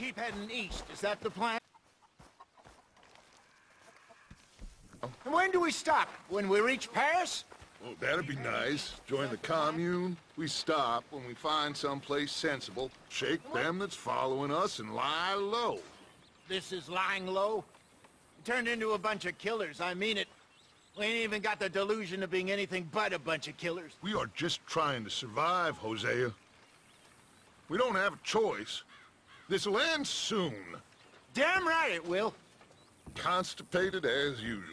keep heading east. Is that the plan? And when do we stop? When we reach Paris? Oh, that'd be nice. Join the commune. We stop when we find someplace sensible, shake them that's following us, and lie low. This is lying low? We turned into a bunch of killers, I mean it. We ain't even got the delusion of being anything but a bunch of killers. We are just trying to survive, Hosea. We don't have a choice. This'll end soon. Damn right it will. Constipated as usual.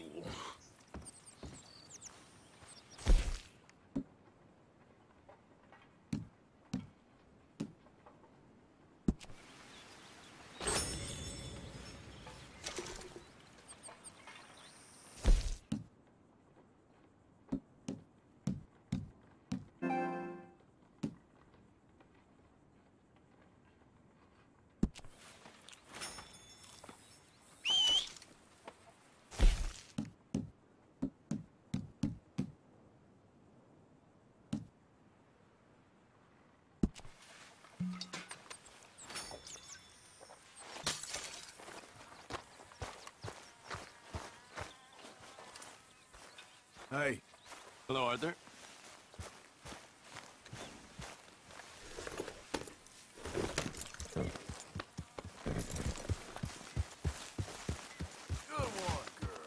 Hey. Hello, Arthur. Good one, girl.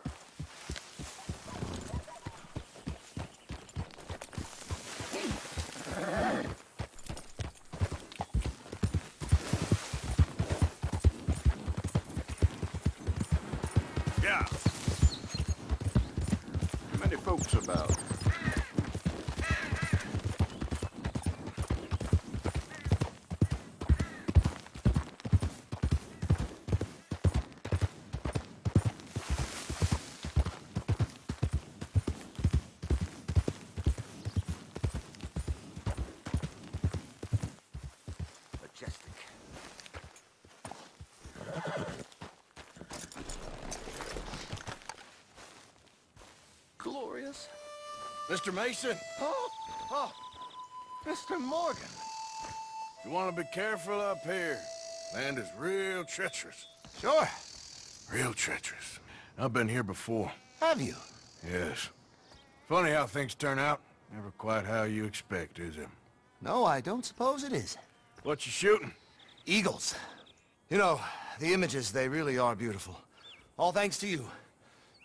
Yeah. Many folks about. Majestic. Glorious. Mr. Mason? Oh, Mr. Morgan. You want to be careful up here. Land is real treacherous. Sure. Real treacherous. I've been here before. Have you? Yes. Funny how things turn out. Never quite how you expect, is it? No, I don't suppose it is. What you shooting? Eagles. You know, the images, they really are beautiful. All thanks to you.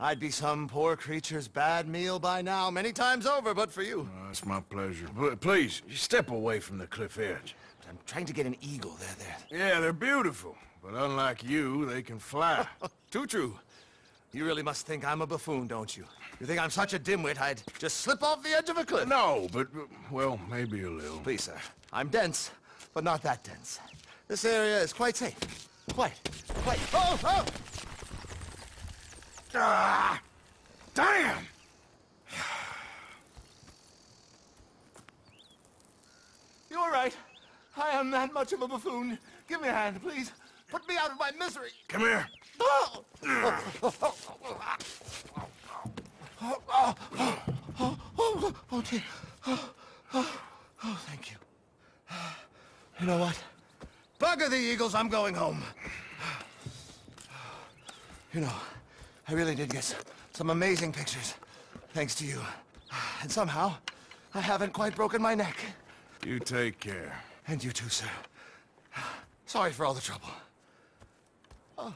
I'd be some poor creature's bad meal by now, many times over, but for you. Oh, it's my pleasure. But please, you step away from the cliff edge. I'm trying to get an eagle. There. Yeah, they're beautiful. But unlike you, they can fly. Too true. You really must think I'm a buffoon, don't you? You think I'm such a dimwit I'd just slip off the edge of a cliff? No, but, well, maybe a little. Please, sir. I'm dense, but not that dense. This area is quite safe. Quite. Oh! Ah! Damn! You're right. I am that much of a buffoon. Give me a hand, please. Put me out of my misery. Come here. Oh, dear. Oh, thank you. You know what? Bugger the eagles, I'm going home. You know, I really did get some amazing pictures, thanks to you. And somehow, I haven't quite broken my neck. You take care. And you too, sir. Sorry for all the trouble. Oh.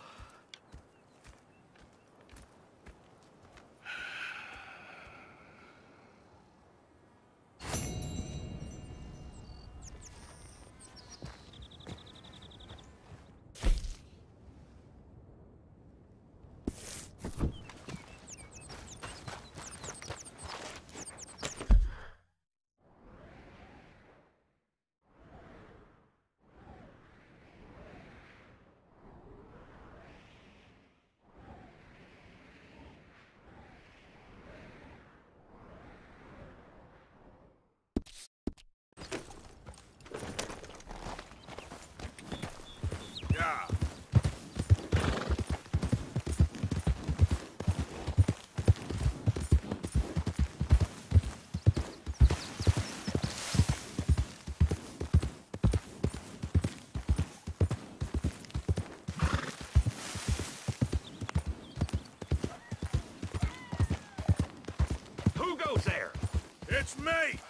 It's me!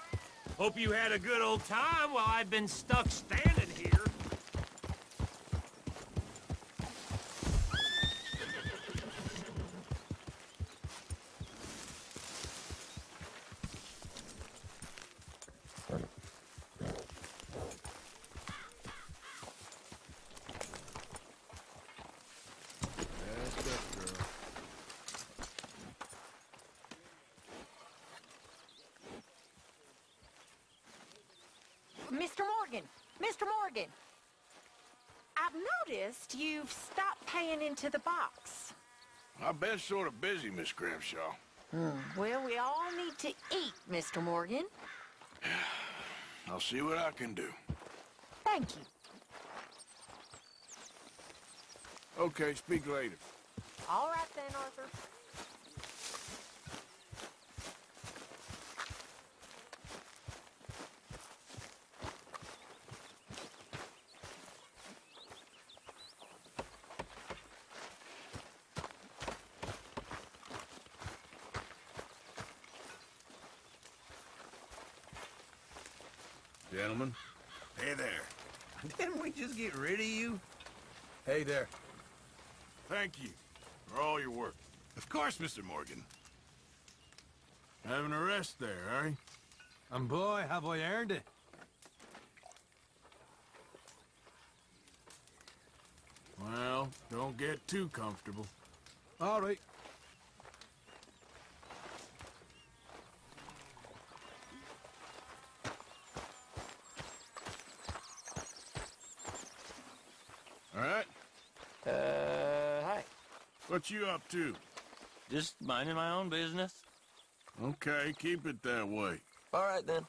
Hope you had a good old time while I've been stuck standing here. Mr. Morgan! Mr. Morgan! I've noticed you've stopped paying into the box. I've been sort of busy, Miss Grimshaw. Well, we all need to eat, Mr. Morgan. I'll see what I can do. Thank you. Okay, speak later. All right then, Arthur. Gentlemen. Hey there. Didn't we just get rid of you? Hey there. Thank you for all your work. Of course, Mr. Morgan. Having a rest there, eh? And boy, have I earned it. Well, don't get too comfortable. All right. All right? Hi. What you up to? Just minding my own business. Okay, keep it that way. All right, then.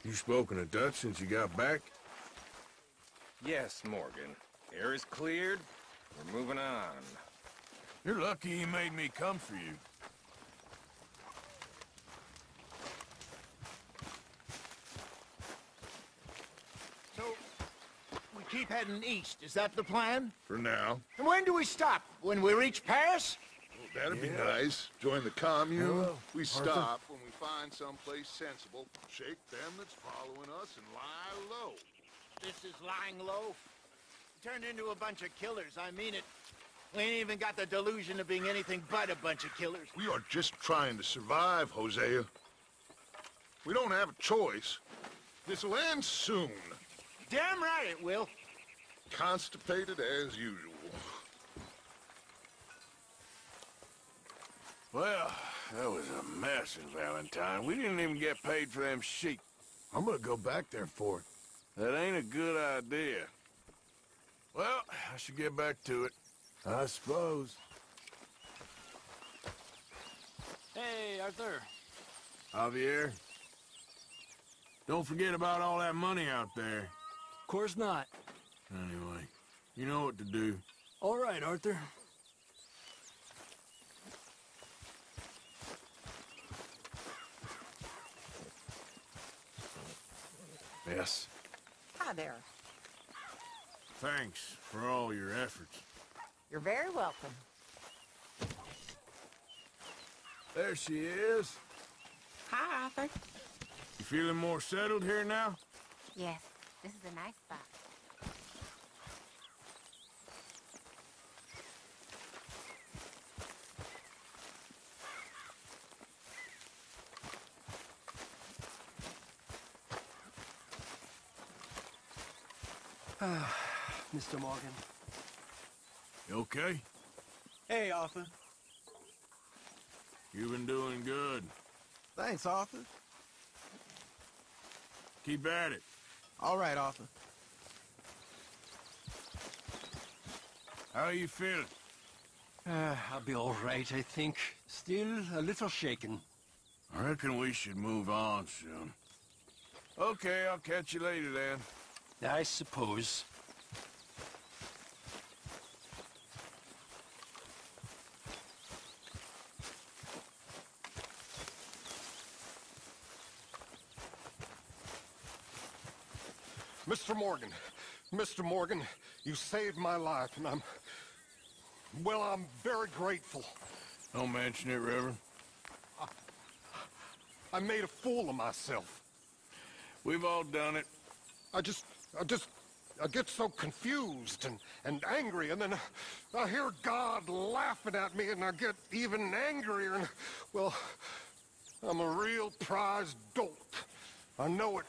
You spoken a Dutch since you got back? Yes, Morgan. Air is cleared. We're moving on. You're lucky he made me come for you. So, we keep heading east. Is that the plan? For now. And when do we stop? When we reach Paris? Well, that'd be nice. Join the commune. Hello, We Arthur. stop when we find someplace sensible. Shake them that's following us and lie low. This is lying low. Turned into a bunch of killers, I mean it. We ain't even got the delusion of being anything but a bunch of killers. We are just trying to survive, Hosea. We don't have a choice. This'll end soon. Damn right it will. Constipated as usual. Well, that was a mess in Valentine. We didn't even get paid for them sheep. I'm gonna go back there for it. That ain't a good idea. Well, I should get back to it. I suppose. Hey, Arthur. Javier, don't forget about all that money out there. Of course not. Anyway, you know what to do. All right, Arthur. Yes. Hi there. Thanks for all your efforts. You're very welcome. There she is. Hi, Arthur. You feeling more settled here now? Yes, this is a nice spot. Mr. Morgan. You okay? Hey, Arthur. You've been doing good. Thanks, Arthur. Keep at it. All right, Arthur. How are you feeling? I'll be all right, I think. Still a little shaken. I reckon we should move on soon. Okay, I'll catch you later then. I suppose. Mr. Morgan, you saved my life, and I'm very grateful. Don't mention it, Reverend. I made a fool of myself. We've all done it. I get so confused and angry, and then I hear God laughing at me, and I get even angrier, and, well, I'm a real prize dolt. I know it.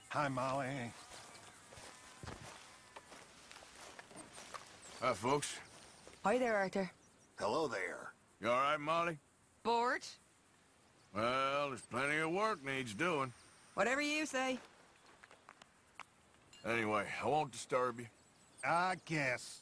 Hi, Molly. Hi, folks. Hi there, Arthur. Hello there. You all right, Molly? Bored? Well, there's plenty of work needs doing. Whatever you say. Anyway, I won't disturb you. I guess.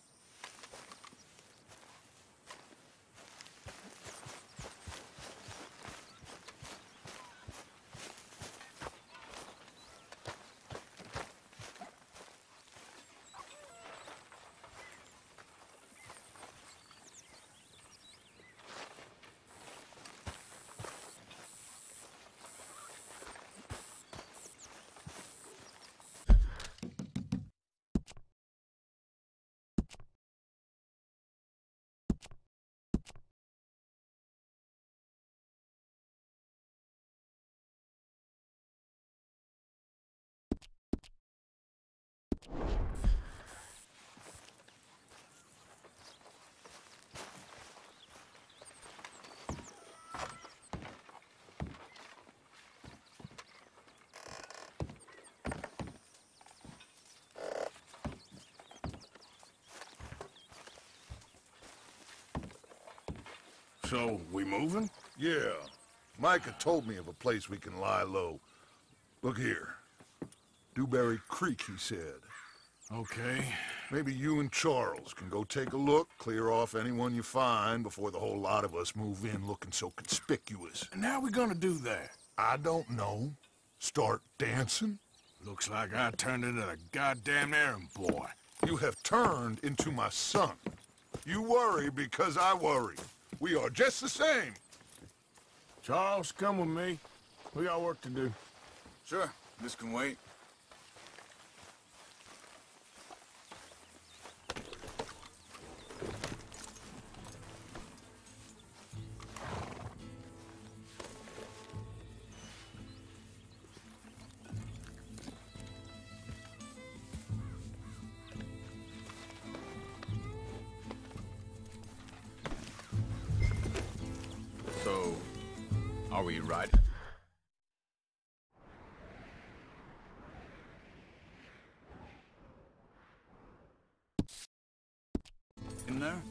So, we moving? Yeah. Micah told me of a place we can lie low. Look here. Dewberry Creek, he said. Okay. Maybe you and Charles can go take a look, clear off anyone you find before the whole lot of us move in looking so conspicuous. And how we gonna do that? I don't know. Start dancing? Looks like I turned into a goddamn errand boy. You have turned into my son. You worry because I worry. We are just the same. Charles, come with me. We got work to do. Sure, this can wait. So, are we right? In there?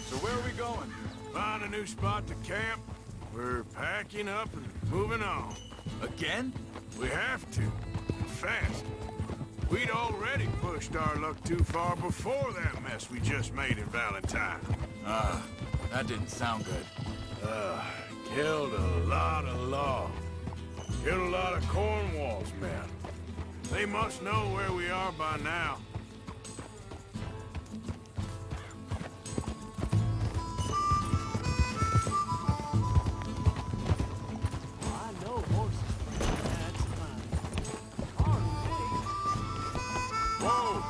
So where are we going? Find a new spot to camp. We're packing up and moving on. Again? We have to. And fast. We'd already pushed our luck too far before that mess we just made in Valentine. That didn't sound good. Killed a lot of law. Killed a lot of Cornwall's men. They must know where we are by now. Whoa!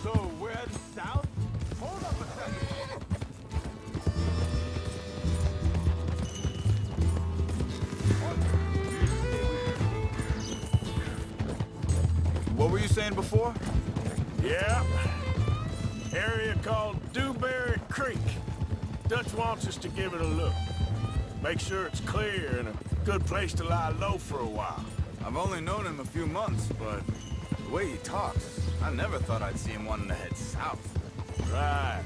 So we're heading south? Hold up a second. What were you saying before? Yeah. Area called Dewberry Creek. Dutch wants us to give it a look. Make sure it's clear and a good place to lie low for a while. I've only known him a few months, but the way he talks, I never thought I'd see him wanting to head south. Right.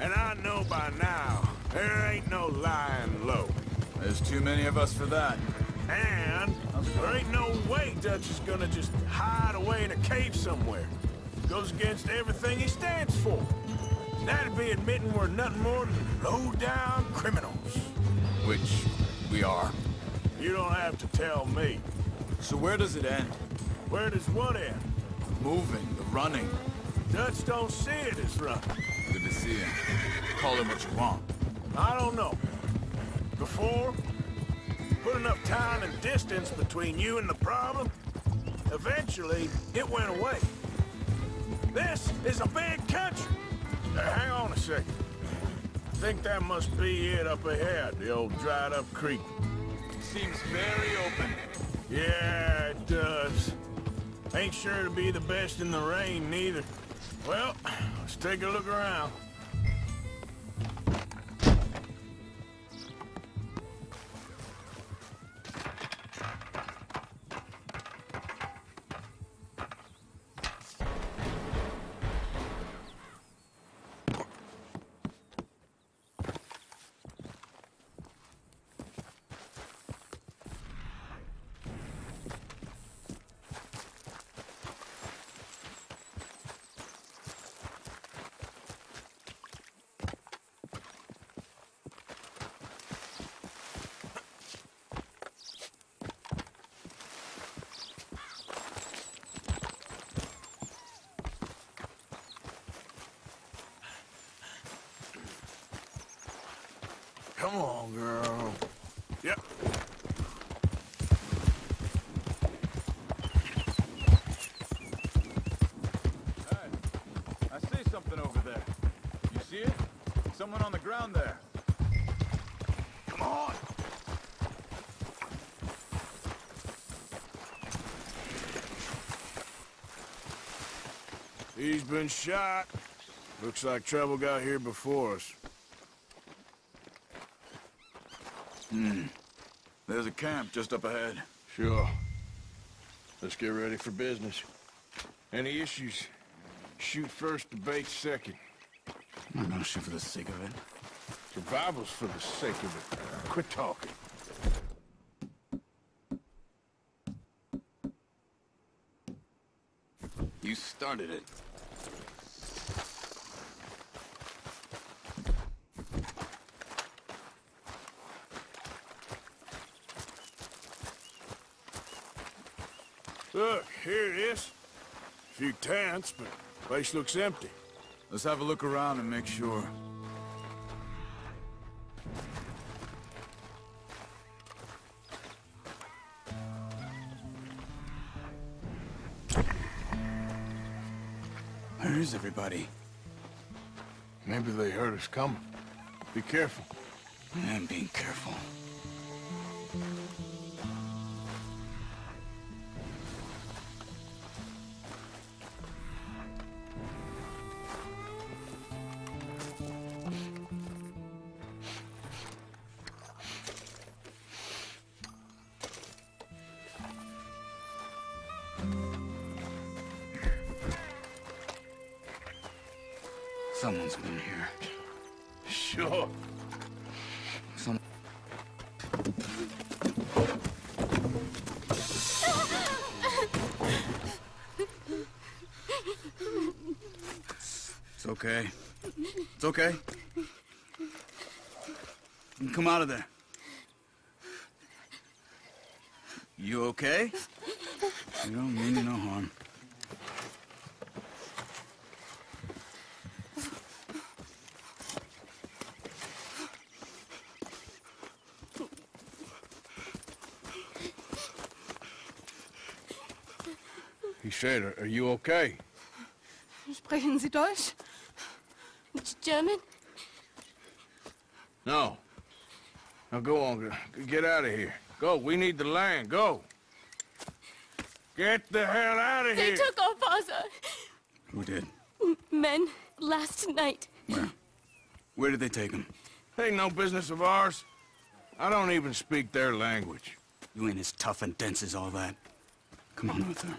And I know by now, there ain't no lying low. There's too many of us for that. And there ain't no way Dutch is gonna just hide away in a cave somewhere. Goes against everything he stands for. That'd be admitting we're nothing more than low-down criminals. Which we are. You don't have to tell me. So where does it end? Where does what end? Moving, the running. Dutch don't see it as running. Good to see you. Call it what you want. I don't know. Before, put enough time and distance between you and the problem, eventually it went away. This is a big country. Hang on a second. I think that must be it up ahead, the old dried-up creek. Seems very open. Yeah, it does. Ain't sure to be the best in the rain, neither. Well, let's take a look around. Come on, girl. Yep. Hey, I see something over there. You see it? Someone on the ground there. Come on. He's been shot. Looks like trouble got here before us. There's a camp just up ahead. Sure. Let's get ready for business. Any issues? Shoot first, debate second. I'm not gonna shoot for the sake of it. Survival's for the sake of it. Quit talking. You started it. Look, here it is. A few tents, but the place looks empty. Let's have a look around and make sure. Where is everybody? Maybe they heard us coming. Be careful. I am being careful. Someone's been here. Sure. Some... It's okay. It's okay. You can come out of there. You okay? You don't mean you no harm. He said, are you okay? Sprechen Sie Deutsch? German? No. Now go on, get out of here. Go, we need the land, go. Get the hell out of They here. took our father. Who did? Men, last night. Where? Where did they take him? Ain't no business of ours. I don't even speak their language. You ain't as tough and dense as all that. Come on, Arthur.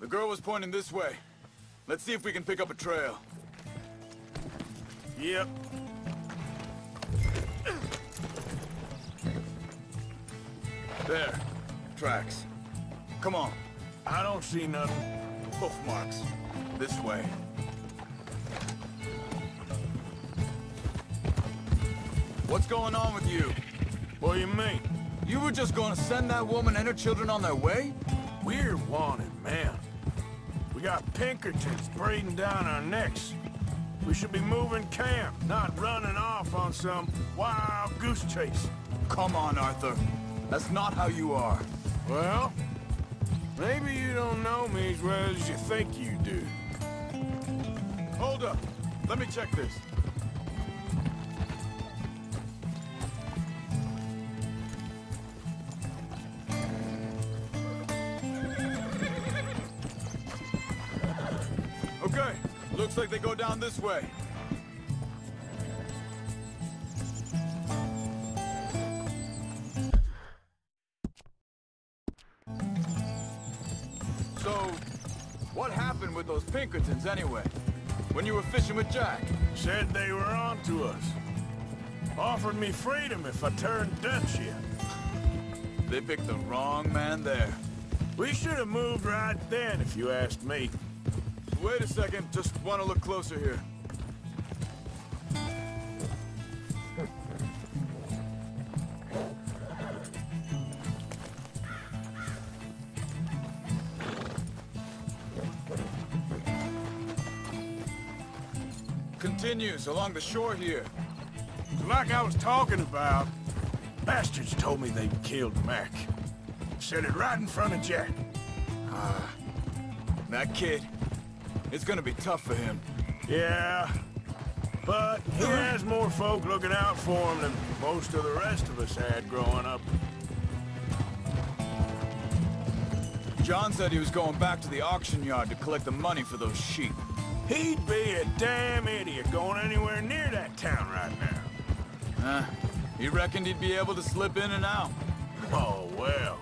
The girl was pointing this way. Let's see if we can pick up a trail. Yep. There. Tracks. Come on. I don't see nothing. Hoof marks. This way. What's going on with you? What do you mean? You were just gonna send that woman and her children on their way? We're wanted, man. We got Pinkertons breathing down our necks. We should be moving camp, not running off on some wild goose chase. Come on, Arthur. That's not how you are. Well, maybe you don't know me as well as you think you do. Hold up. Let me check this. Okay, looks like they go down this way. So, what happened with those Pinkertons anyway? When you were fishing with Jack? Said they were on to us. Offered me freedom if I turned Dutch here. They picked the wrong man there. We should have moved right then, if you asked me. Wait a second, just want to look closer here. Continues along the shore here. Like I was talking about, bastards told me they'd killed Mac. Said it right in front of Jack. That kid, it's gonna be tough for him. Yeah, but he has more folk looking out for him than most of the rest of us had growing up. John said he was going back to the auction yard to collect the money for those sheep. He'd be a damn idiot going anywhere near that town right now. He reckoned he'd be able to slip in and out. Oh, well.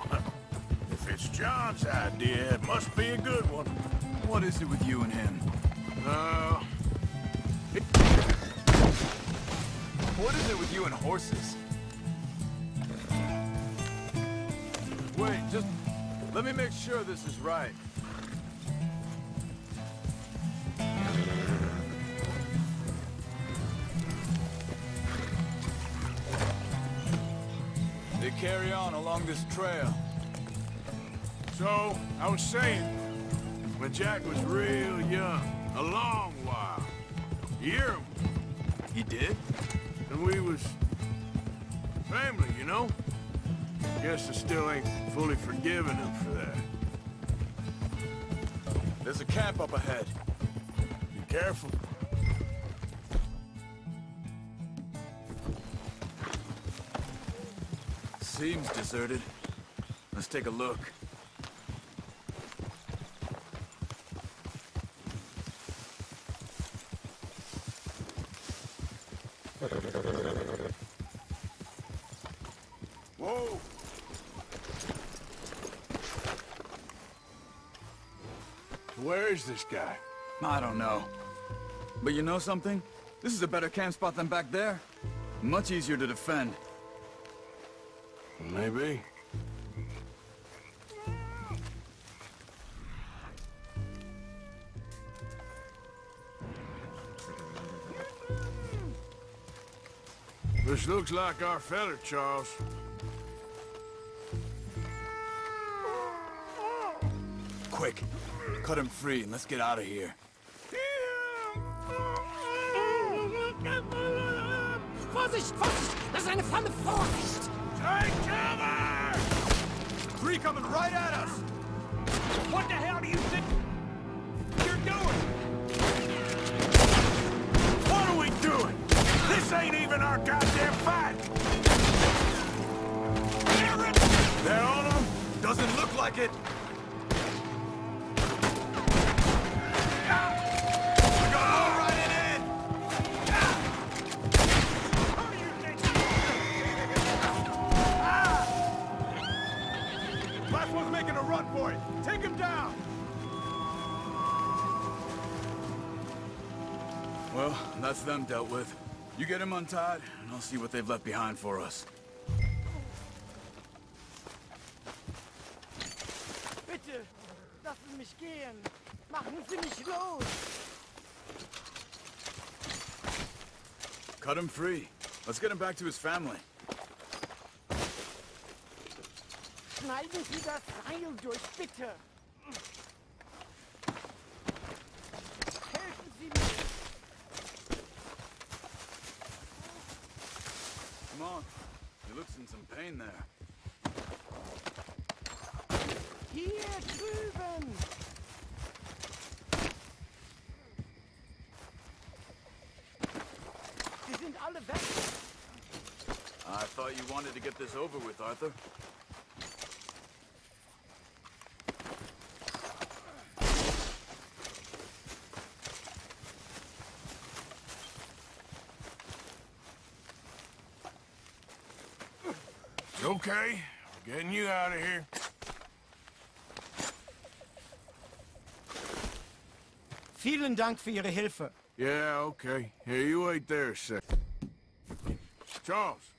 If it's John's idea, it must be a good one. What is it with you and him? What is it with you and horses? Wait, just let me make sure this is right. They carry on along this trail. So, I was saying, when Jack was real young, a long while, year, He did? and we was family, you know? Guess I still ain't fully forgiven him for that. There's a camp up ahead. Be careful. Seems deserted. Let's take a look. Whoa! Where is this guy? I don't know. But you know something? This is a better camp spot than back there. Much easier to defend. Maybe. This looks like our feller, Charles. Quick, cut him free and let's get out of here. Vorsicht, Vorsicht! Das ist eine Flamme! Vorsicht! Take cover! Three coming right at us! What the hell do you think you're doing? What are we doing? This ain't even our goddamn fight! They're on them? Doesn't look like it! Take him down! Well, that's them dealt with. You get him untied, and I'll see what they've left behind for us. Bitte! Lassen mich gehen. Machen Sie mich los. Cut him free. Let's get him back to his family. Schneiden Sie das Seil durch, bitte. Helfen Sie mir. Come on. He looks in some pain there. Hier drüben. Sie sind alle weg. I thought you wanted to get this over with, Arthur. It's okay. We're getting you out of here. Vielen Dank für Ihre Hilfe. Yeah, okay. Here, you wait there a sec. Charles,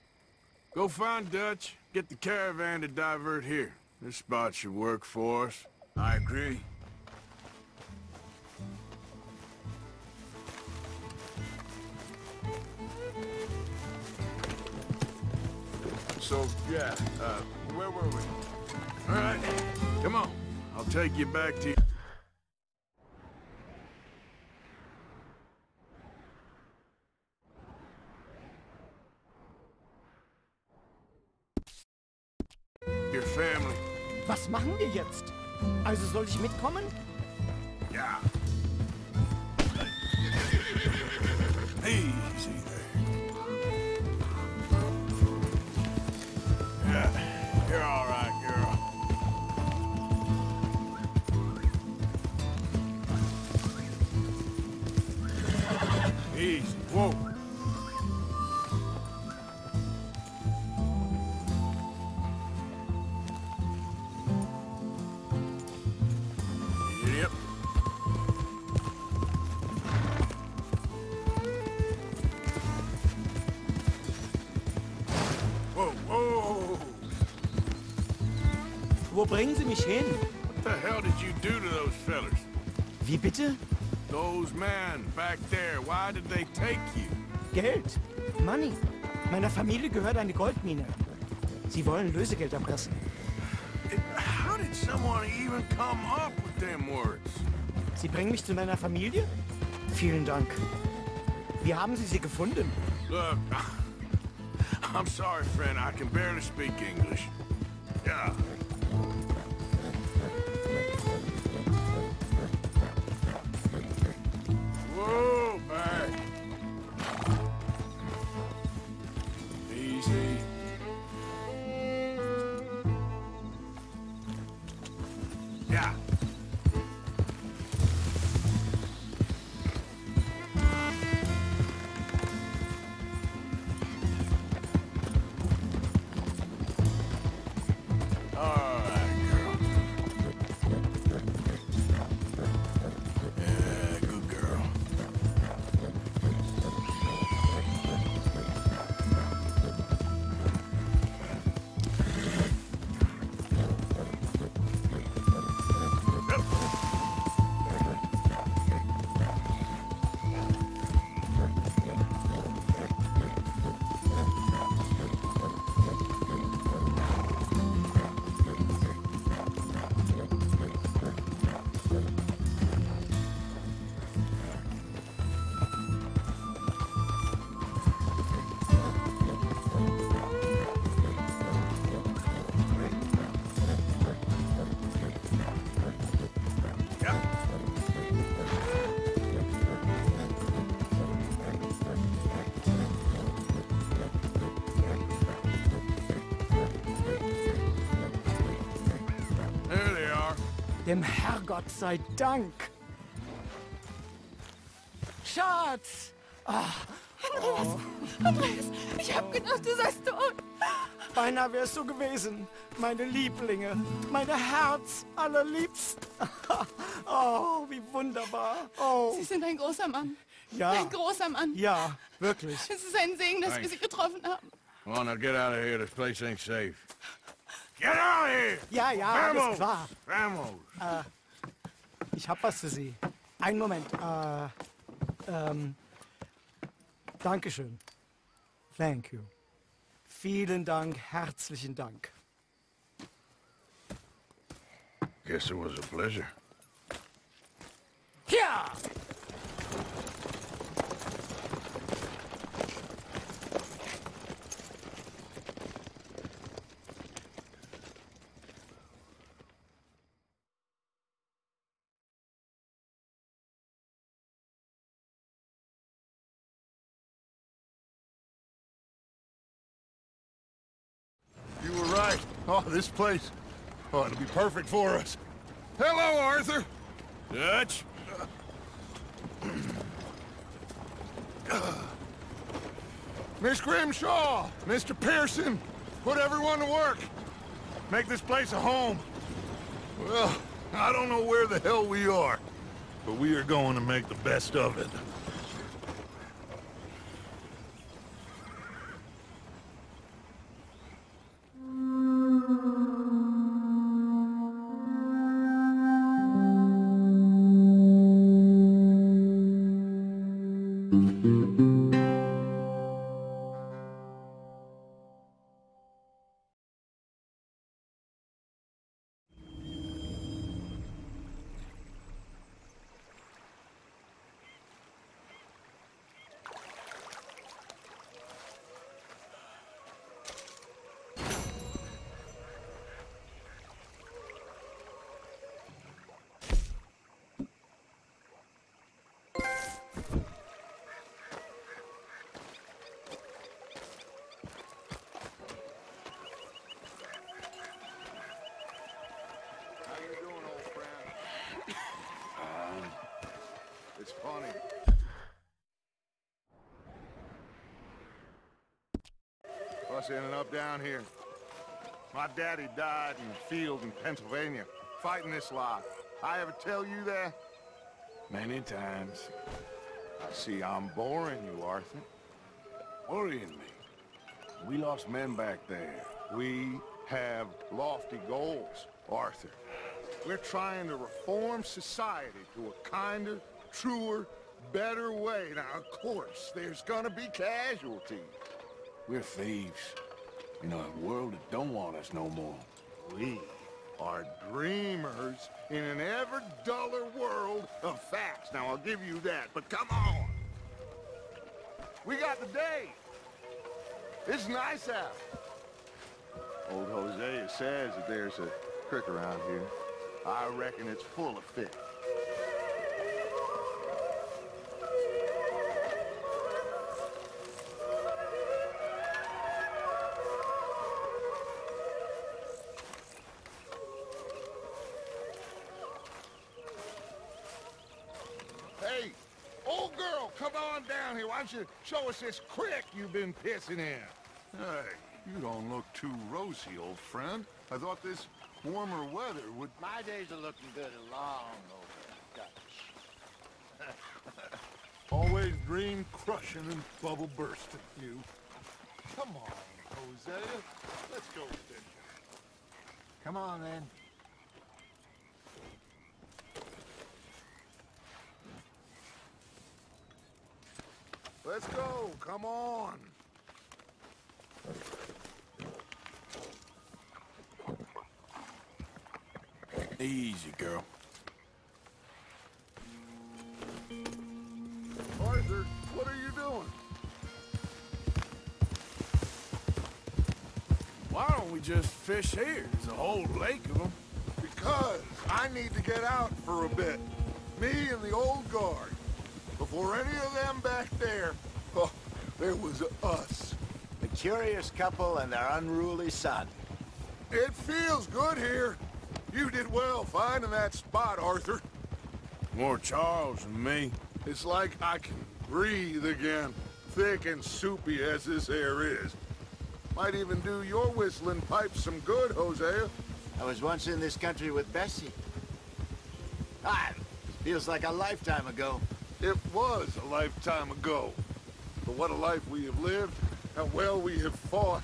go find Dutch. Get the caravan to divert here. This spot should work for us. I agree. So, yeah, where were we? All right, come on. I'll take you back to... your family. Was machen wir jetzt? Also soll ich mitkommen? Yeah. Easy there. Yeah, you're all right, girl. Easy. Whoa. Yep. Whoa, whoa! Wo bringen Sie mich hin? What the hell did you do to those fellers? Wie bitte? Those men back there, why did they take you? Geld. Money. Meiner Familie gehört eine Goldmine. Sie wollen Lösegeld erpressen. How did someone even come up with them words? Sie bringen mich zu meiner Familie? Vielen Dank. Wie haben Sie sie gefunden? Look, I'm sorry, friend. I can barely speak English. Yeah. Whoa, back. Easy. Yeah. Dem Herrgott sei Dank. Schatz! Andreas, ich hab gedacht, du seist tot. Beinahe wärst du gewesen. Meine Lieblinge. Meine Herz allerliebst. Oh, wie wunderbar. Oh. Sie sind ein großer Mann. Ja. Ein großer Mann. Ja, wirklich. Es ist ein Segen, dass wir Sie getroffen haben. Come on, now get out of here. This place ain't safe. Get out of here! Ja, ja, alles klar. Vamos! Ich hab was für Sie. Einen Moment. Dankeschön. Thank you. Vielen Dank, herzlichen Dank. Guess it was a pleasure. Ja! You were right. Oh, this place. Oh, it'll be perfect for us. Hello, Arthur. Dutch? Miss Grimshaw, Mr. Pearson, put everyone to work. Make this place a home. Well, I don't know where the hell we are, but we are going to make the best of it. It's funny. Us ending up down here. My daddy died in the field in Pennsylvania, fighting this lot. I ever tell you that? Many times. I see I'm boring you, Arthur. Worrying me. We lost men back there. We have lofty goals, Arthur. We're trying to reform society to a kinder, truer, better way. Now, of course, there's gonna be casualties. We're thieves. In a world that don't want us no more. We are dreamers in an ever duller world of facts. Now, I'll give you that, but come on. We got the day. It's nice out. Old Hosea says that there's a creek around here. I reckon it's full of fish. Hey, old girl, come on down here. Why don't you show us this creek you've been pissing in? Hey, you don't look too rosy, old friend. I thought this warmer weather would... My days are looking good and long over, Dutch. Always dream crushing and bubble bursting, you. Come on, Hosea. Let's go fishing. Come on, then. Let's go. Come on. Easy, girl. Arthur, what are you doing? Why don't we just fish here? There's a whole lake of them. Because I need to get out for a bit. Me and the old guard. Before any of them back there, oh, there was us. The curious couple and their unruly son. It feels good here. You did well finding that spot, Arthur. More Charles than me. It's like I can breathe again, thick and soupy as this air is. Might even do your whistling pipes some good, Hosea. I was once in this country with Bessie. Feels like a lifetime ago. It was a lifetime ago. But what a life we have lived, how well we have fought,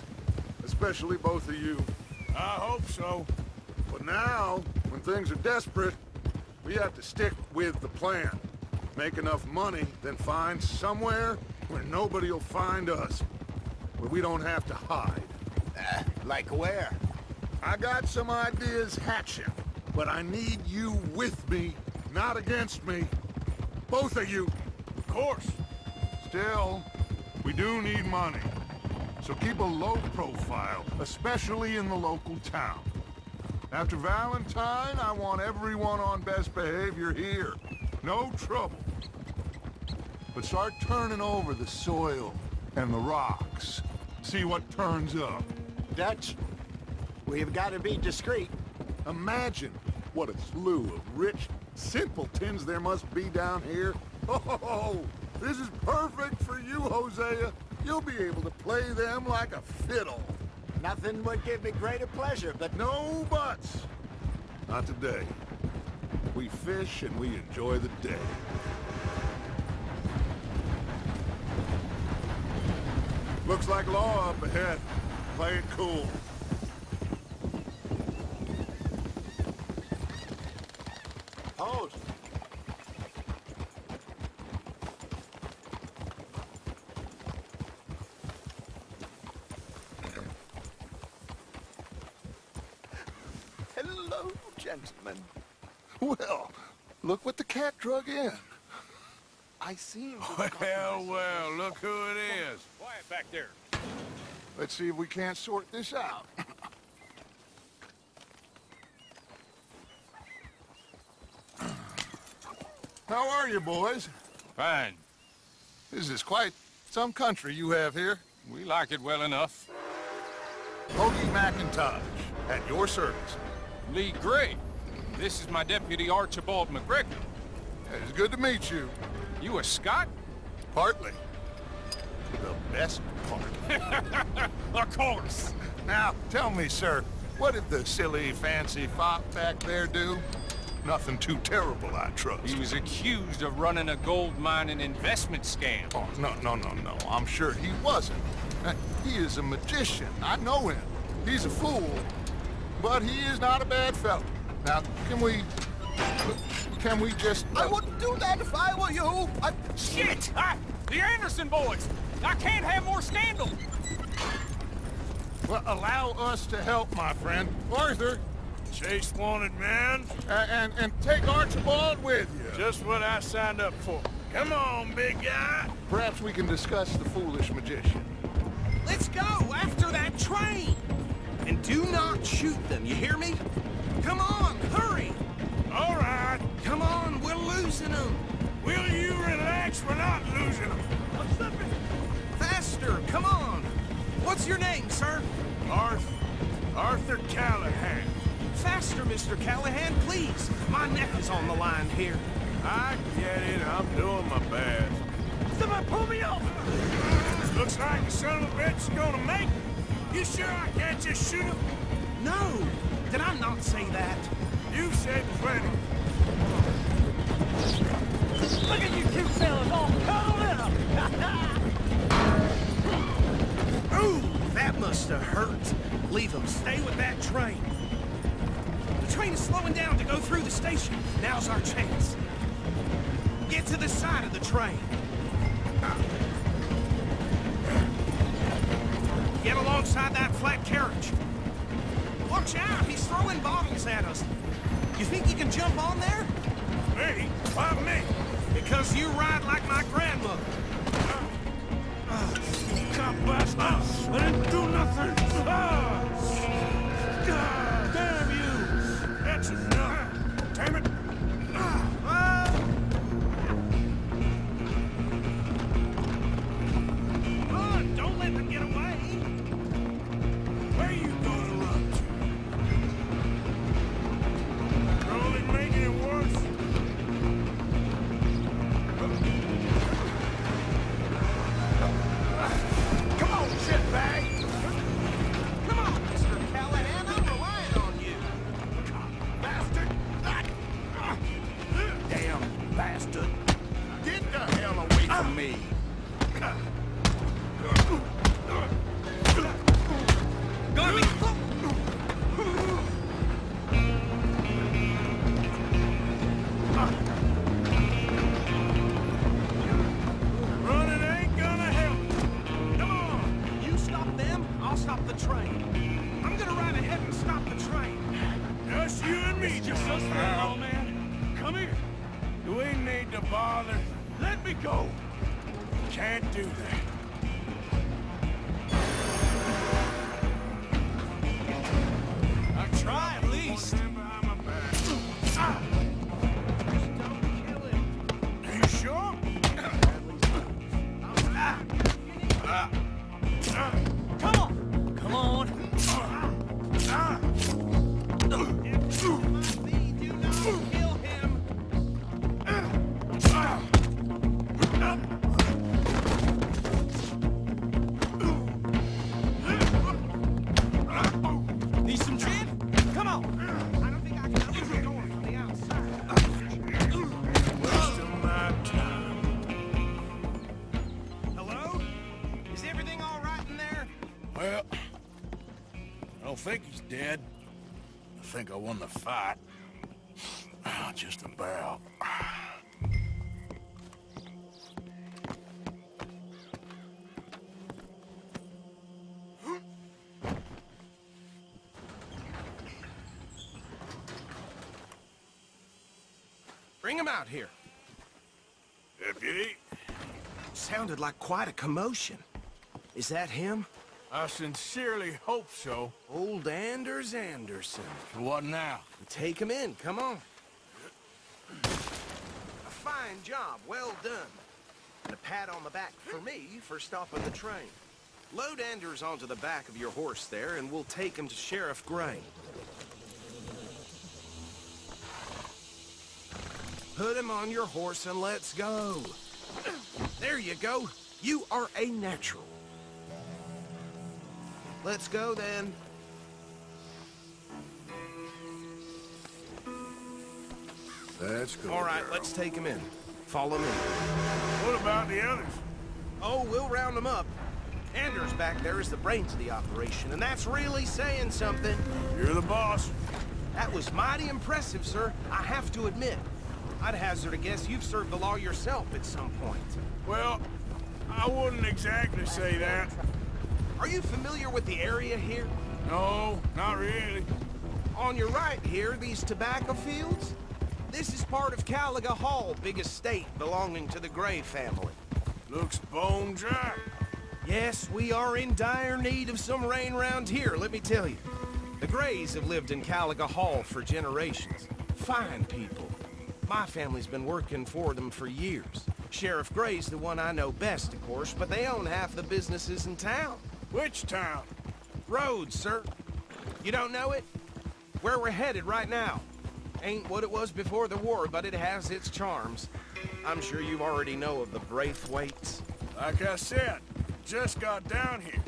especially both of you. I hope so. But now, when things are desperate, We have to stick with the plan. Make enough money, then find somewhere where nobody will find us. Where we don't have to hide. Like where? I got some ideas hatching, but I need you with me, not against me. Both of you. Of course. Still, we do need money. So keep a low profile, especially in the local town. After Valentine, I want everyone on best behavior here. No trouble. But start turning over the soil and the rocks. See what turns up. Dutch, we've got to be discreet. Imagine what a slew of rich simpletons there must be down here. Oh, this is perfect for you, Hosea. You'll be able to play them like a fiddle. Nothing would give me greater pleasure, but No buts. Not today. We fish and we enjoy the day. Looks like law up ahead. Play it cool. Hold. Hello, gentlemen. Well, look what the cat drug in. I seem to Well, look who it is. Quiet back there. Let's see if we can't sort this out. How are you, boys? Fine. This is quite some country you have here. We like it well enough. Hoagie McIntosh, at your service. Lee Gray. This is my deputy Archibald McGregor. It's good to meet you. You a Scot? Partly. The best part. Of course. Now, tell me, sir, what did the silly, fancy fop back there do? Nothing too terrible, I trust. He was accused of running a gold mining investment scam. Oh, no. I'm sure he wasn't. He is a magician. I know him. He's a fool, but he is not a bad fellow. Now, can we just... I wouldn't do that if I were you. Shit! The Anderson boys! I can't have more scandal! Well, allow us to help, my friend. Arthur, Chase wanted man. and take Archibald with you. Just what I signed up for. Come on, big guy. Perhaps we can discuss the foolish magician. Let's go after that train! And do not shoot them, you hear me? Come on, hurry! All right. Come on, we're losing them! Will you relax? We're not losing them. Faster, come on! What's your name, sir? Arthur Callahan. Faster, Mr. Callahan, please! My neck is on the line here. I get it. I'm doing my best. Somebody pull me over! Looks like the son of a bitch is gonna make it. You sure I can't just shoot him? No! Did I not say that? You said plenty. Look at you two fellas all cuddled up! Ooh, that must have hurt. Leave them. Stay with that train. The train is slowing down to go through the station. Now's our chance. Get to the side of the train. Get alongside that flat carriage. Watch out, he's throwing bottles at us. You think you can jump on there? Me? Why me? Because you ride like my grandmother. Cop bastard! I didn't do nothing! God damn you! That's enough! Damn it! Run! Don't let them get away! Where you gonna run to? You're only making it worse. Come on, shitbag! Come on! Just now, man. Come here. Do we need to bother? Let me go. Can't do that. Now try at least. Are you sure? Come on! Come on! Need some gin? Come on! I don't think I can open the door from the outside. Wasting my time. Hello? Is everything all right in there? Well, I don't think he's dead. I think I won the fight. Just about. Bring him out here. Deputy? Sounded like quite a commotion. Is that him? I sincerely hope so. Old Anders Anderson. What now? Take him in, come on. A fine job, well done. And a pat on the back for me for stopping the train. Load Anders onto the back of your horse there, and we'll take him to Sheriff Gray. Put him on your horse and let's go. There you go. You are a natural. Let's go, then. That's good. All right, let's take him in. Follow me. What about the others? Oh, we'll round them up. Anders back there is the brains of the operation, and that's really saying something. You're the boss. That was mighty impressive, sir. I have to admit. I'd hazard a guess you've served the law yourself at some point. Well, I wouldn't exactly say that. Are you familiar with the area here? No, not really. On your right here, these tobacco fields? This is part of Caliga Hall, big estate belonging to the Gray family. Looks bone dry. Yes, we are in dire need of some rain around here, let me tell you. The Grays have lived in Caliga Hall for generations. Fine people. My family's been working for them for years. Sheriff Gray's the one I know best, of course, but they own half the businesses in town. Which town? Rhodes, sir. You don't know it? Where we're headed right now. Ain't what it was before the war, but it has its charms. I'm sure you already know of the Braithwaites. Like I said, just got down here.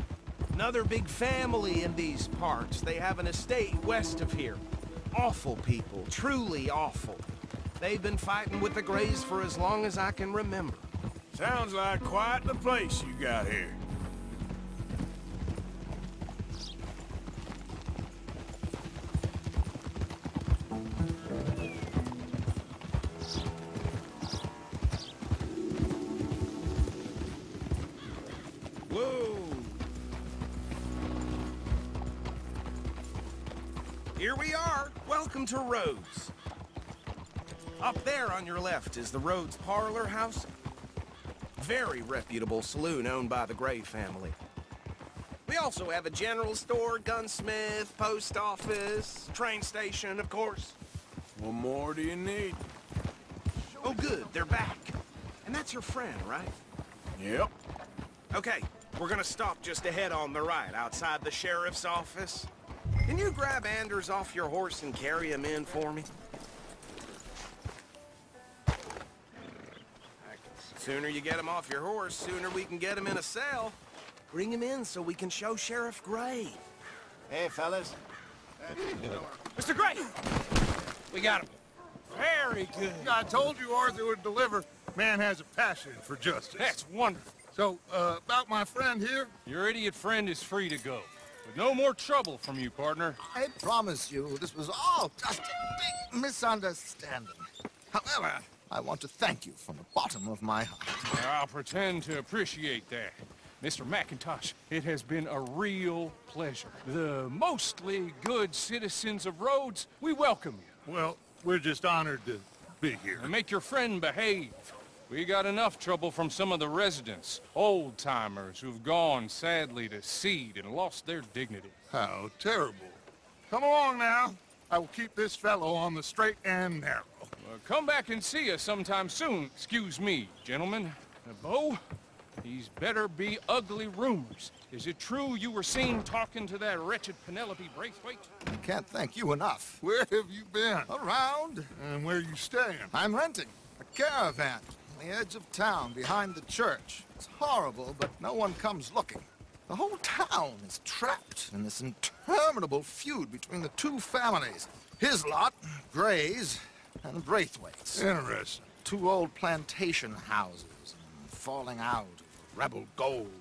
Another big family in these parts. They have an estate west of here. Awful people, truly awful. They've been fighting with the Grays for as long as I can remember. Sounds like quite the place you got here. Whoa! Here we are. Welcome to Rhodes. Up there on your left is the Rhodes Parlor House. Very reputable saloon owned by the Gray family. We also have a general store, gunsmith, post office, train station, of course. What more do you need? Oh, good. They're back. And that's your friend, right? Yep. Okay, we're gonna stop just ahead on the right, outside the sheriff's office. Can you grab Anders off your horse and carry him in for me? Sooner you get him off your horse, sooner we can get him in a cell. Bring him in so we can show Sheriff Gray. Hey, fellas. Mr. Gray! We got him. Very good. I told you Arthur would deliver. Man has a passion for justice. That's wonderful. So, about my friend here? Your idiot friend is free to go. With no more trouble from you, partner. I promise you, this was all just a big misunderstanding. However, I want to thank you from the bottom of my heart. I'll pretend to appreciate that. Mr. McIntosh, it has been a real pleasure. The mostly good citizens of Rhodes, we welcome you. Well, We're just honored to be here. And make your friend behave. We got enough trouble from some of the residents, old-timers who've gone, sadly, to seed and lost their dignity. How terrible. Come along now. I will keep this fellow on the straight and narrow. Come back and see us sometime soon. Excuse me, gentlemen. Bo, these better be ugly rumors. Is it true you were seen talking to that wretched Penelope Braithwaite? I can't thank you enough. Where have you been? Around. And where are you staying? I'm renting a caravan on the edge of town behind the church. It's horrible, but no one comes looking. The whole town is trapped in this interminable feud between the two families. His lot, Gray's, and Braithwaite's. Interesting. Two old plantation houses, and falling out over rebel gold,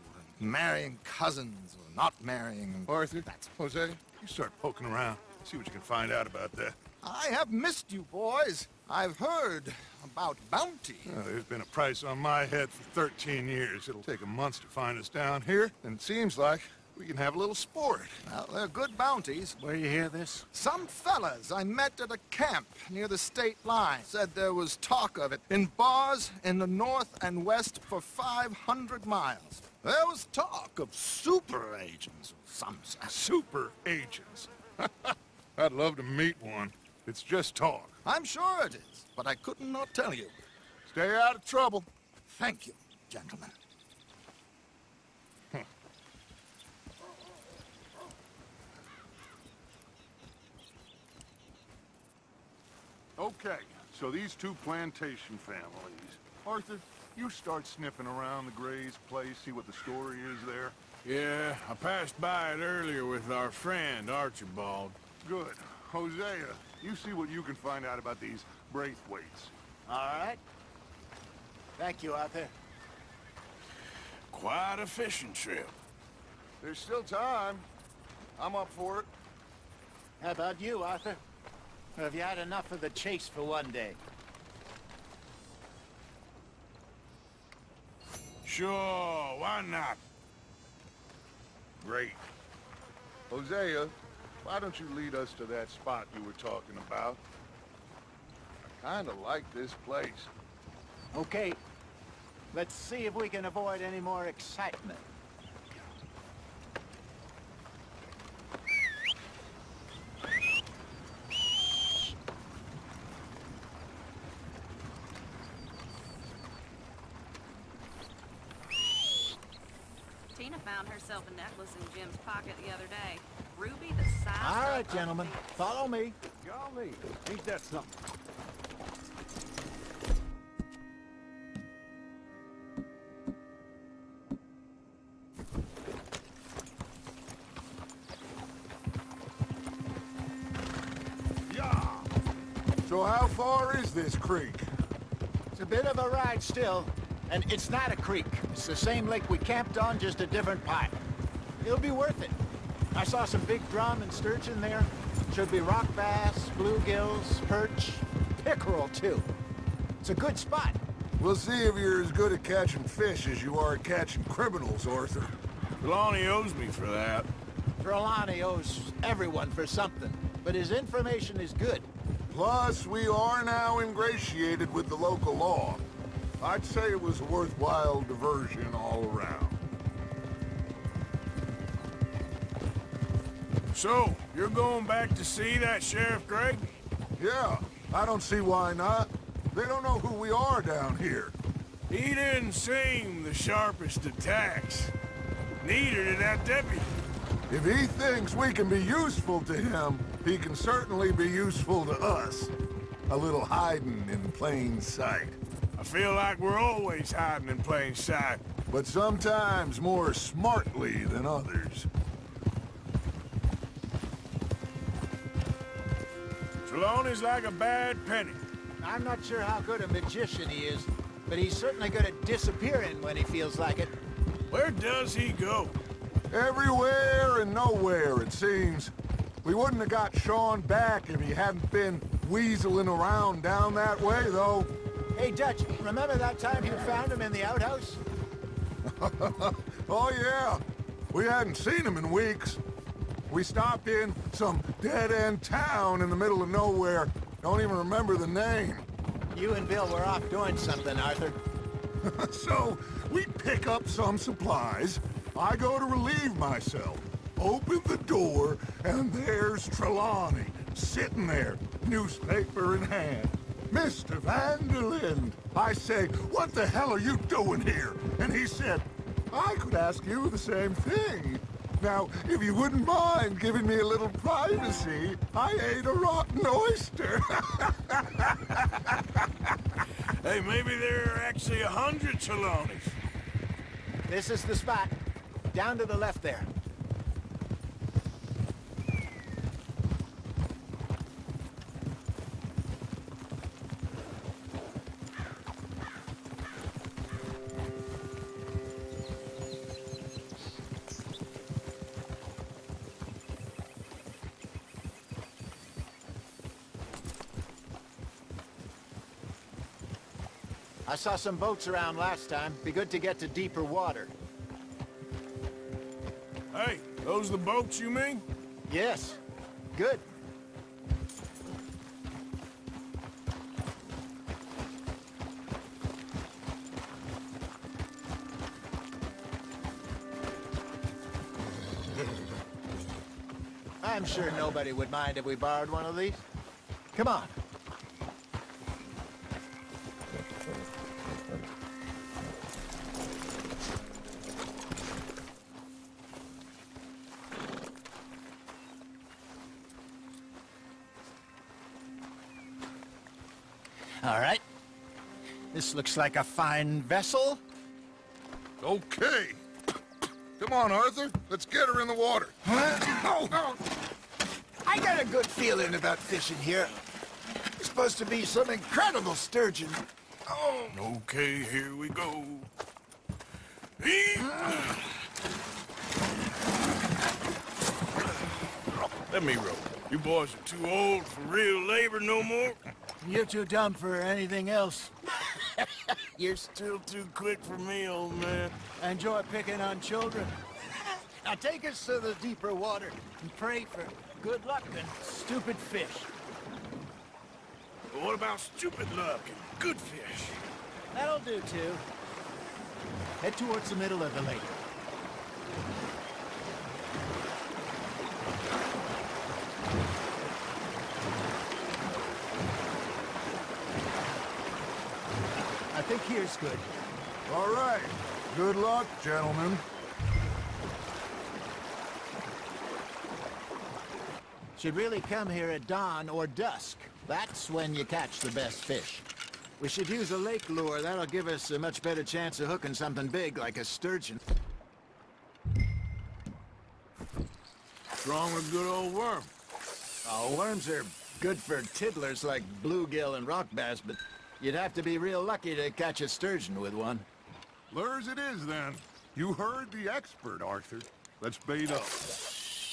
and marrying cousins or not marrying. Arthur, Jose, you start poking around. See what you can find out about that. I have missed you, boys. I've heard about bounty. There's been a price on my head for 13 years. It'll take a month to find us down here, and it seems like we can have a little sport. Well, they're good bounties. Where you hear this? Some fellas I met at a camp near the state line said there was talk of it in bars in the north and west for 500 miles. There was talk of super agents of some sort. Super agents? I'd love to meet one. It's just talk. I'm sure it is, but I couldn't not tell you. Stay out of trouble. Thank you, gentlemen. Okay, so these two plantation families. Arthur, you start sniffing around the Gray's place, see what the story is there. Yeah, I passed by it earlier with our friend, Archibald. Good. Hosea, you see what you can find out about these Braithwaites. All right. Thank you, Arthur. Quite a fishing trip. There's still time. I'm up for it. How about you, Arthur? Or have you had enough of the chase for one day? Sure, why not? Great. Hosea, why don't you lead us to that spot you were talking about? I kinda like this place. Okay. Let's see if we can avoid any more excitement. Tina found herself a necklace in Jim's pocket the other day. Ruby the size. All right, gentlemen. Follow me. Golly, ain't that something? So how far is this creek? It's a bit of a ride still, and it's not a creek. It's the same lake we camped on, just a different part. It'll be worth it. I saw some big drum and sturgeon there. Should be rock bass, bluegills, perch, pickerel too. It's a good spot. We'll see if you're as good at catching fish as you are at catching criminals, Arthur. Trelawney owes me for that. Trelawney owes everyone for something, but his information is good. Plus, we are now ingratiated with the local law. I'd say it was a worthwhile diversion all around. So, you're going back to see that Sheriff Gregg? Yeah, I don't see why not. They don't know who we are down here. He didn't seem the sharpest attacks. Neither did that deputy. If he thinks we can be useful to him, he can certainly be useful to us. A little hiding in plain sight. I feel like we're always hiding in plain sight. But sometimes more smartly than others. Trelawney's like a bad penny. I'm not sure how good a magician he is, but he's certainly good at disappearing when he feels like it. Where does he go? Everywhere and nowhere, it seems. We wouldn't have got Sean back if he hadn't been weaseling around down that way, though. Hey, Dutch, remember that time you found him in the outhouse? Oh, yeah. We hadn't seen him in weeks. We stopped in some dead-end town in the middle of nowhere, Don't even remember the name. You and Bill were off doing something, Arthur. So, we pick up some supplies. I go to relieve myself. Open the door, and there's Trelawney, sitting there, newspaper in hand. Mr. Vanderlyn. I say, what the hell are you doing here? And he said, I could ask you the same thing. Now, if you wouldn't mind giving me a little privacy, I ate a rotten oyster. Hey, maybe there are actually 100 Trelawneys. This is the spot. Down to the left there. I saw some boats around last time. Be good to get to deeper water. Hey, those the boats you mean? Yes. Good. I'm sure nobody would mind if we borrowed one of these. Come on. All right. This looks like a fine vessel. Okay. Come on, Arthur. Let's get her in the water. Oh. I got a good feeling about fishing here. It's supposed to be some incredible sturgeon. Oh. Okay, here we go. Let me row. You boys are too old for real labor no more. You're too dumb for anything else. You're still too quick for me, old man. Enjoy picking on children. Now take us to the deeper water and pray for good luck and stupid fish. But what about stupid luck and good fish? That'll do, too. Head towards the middle of the lake. I think here's good. All right. Good luck, gentlemen. Should really come here at dawn or dusk. That's when you catch the best fish. We should use a lake lure. That'll give us a much better chance of hooking something big like a sturgeon. Strong with good old worm. Oh, worms are good for tiddlers like bluegill and rock bass, but you'd have to be real lucky to catch a sturgeon with one. Lures it is, then. You heard the expert, Arthur. Let's bait up.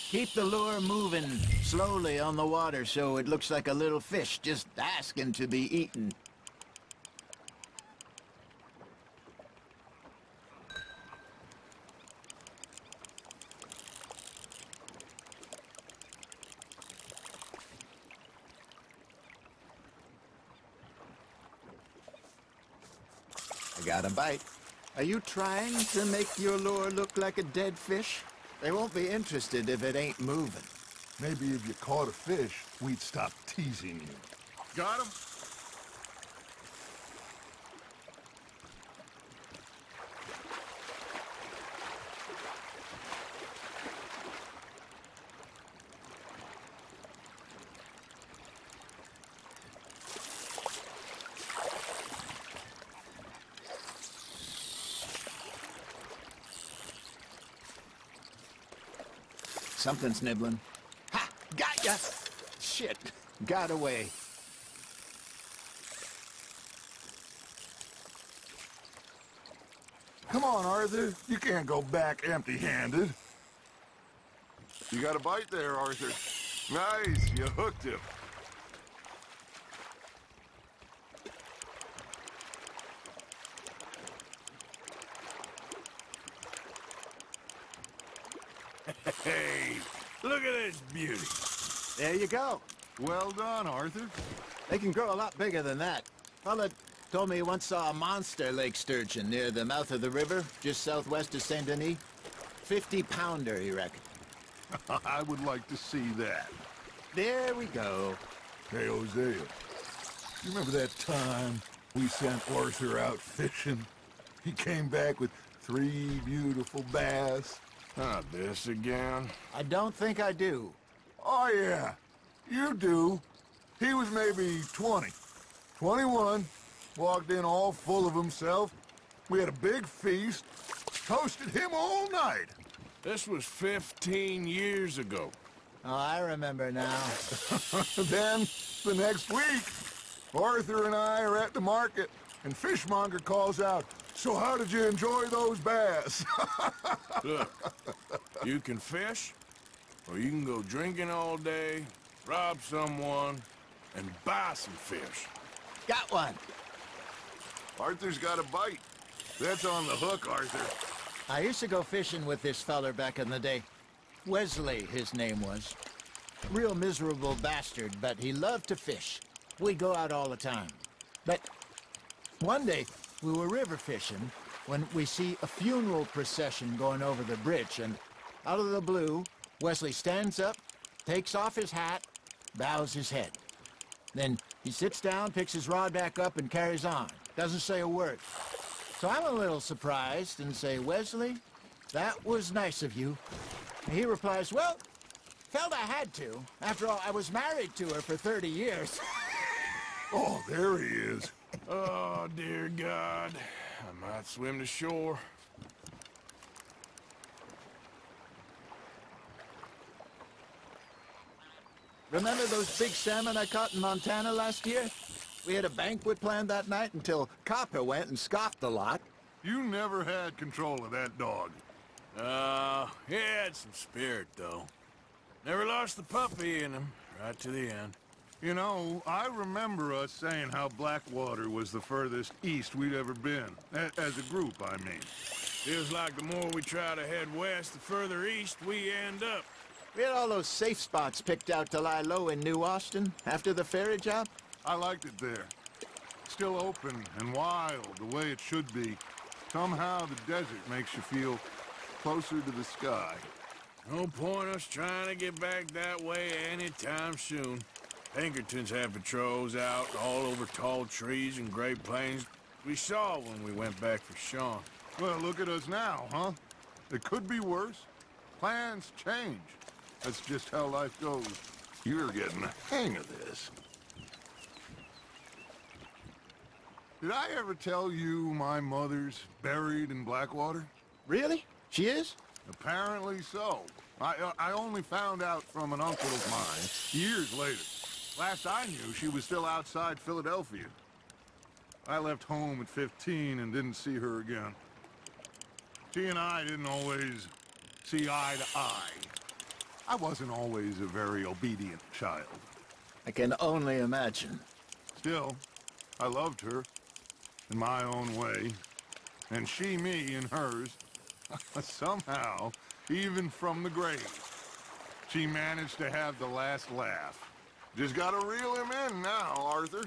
Keep the lure moving slowly on the water so it looks like a little fish just asking to be eaten. I got a bite. Are you trying to make your lure look like a dead fish? They won't be interested if it ain't moving. Maybe if you caught a fish, we'd stop teasing you. Got him? Something's nibbling. Ha! Got ya! Shit. Got away. Come on, Arthur. You can't go back empty-handed. You got a bite there, Arthur. Nice. You hooked him. Hey, look at this beauty. There you go. Well done, Arthur. They can grow a lot bigger than that. Fella told me he once saw a monster lake sturgeon near the mouth of the river, just southwest of Saint Denis. 50-pounder, he reckoned. I would like to see that. There we go. Hey, Hosea, you remember that time we sent Arthur out fishing? He came back with 3 beautiful bass. Not this again. I don't think I do. Oh, yeah, you do. He was maybe 20, 21, walked in all full of himself. We had a big feast, toasted him all night. This was 15 years ago. Oh, I remember now. Then, the next week, Arthur and I are at the market, and Fishmonger calls out, "So how did you enjoy those bass?" Look, you can fish, or you can go drinking all day, rob someone, and buy some fish. Got one. Arthur's got a bite. That's on the hook, Arthur. I used to go fishing with this feller back in the day. Wesley, his name was. Real miserable bastard, but he loved to fish. We'd go out all the time. But one day, we were river fishing when we see a funeral procession going over the bridge, and out of the blue, Wesley stands up, takes off his hat, bows his head. Then he sits down, picks his rod back up, and carries on. Doesn't say a word. So I'm a little surprised and say, "Wesley, that was nice of you." And he replies, "Well, felt I had to. After all, I was married to her for 30 years. Oh, there he is. Oh, dear God. I might swim to shore. Remember those big salmon I caught in Montana last year? We had a banquet planned that night until Copper went and scoffed a lot. You never had control of that dog. He had some spirit, though. Never lost the puppy in him, right to the end. You know, I remember us saying how Blackwater was the furthest east we'd ever been. As a group, I mean. Feels like the more we try to head west, the further east we end up. We had all those safe spots picked out to lie low in New Austin after the ferry job. I liked it there. Still open and wild, the way it should be. Somehow the desert makes you feel closer to the sky. No point us trying to get back that way anytime soon. Pinkertons have patrols out all over tall trees and Great Plains. We saw when we went back for Sean. Well, look at us now, huh? It could be worse. Plans change. That's just how life goes. You're getting the hang of this. Did I ever tell you my mother's buried in Blackwater? Really? She is? Apparently so. I only found out from an uncle of mine years later. Last I knew, she was still outside Philadelphia. I left home at 15 and didn't see her again. She and I didn't always see eye to eye. I wasn't always a very obedient child. I can only imagine. Still, I loved her in my own way, and she me in hers. Somehow, even from the grave, she managed to have the last laugh. Just gotta reel him in now, Arthur.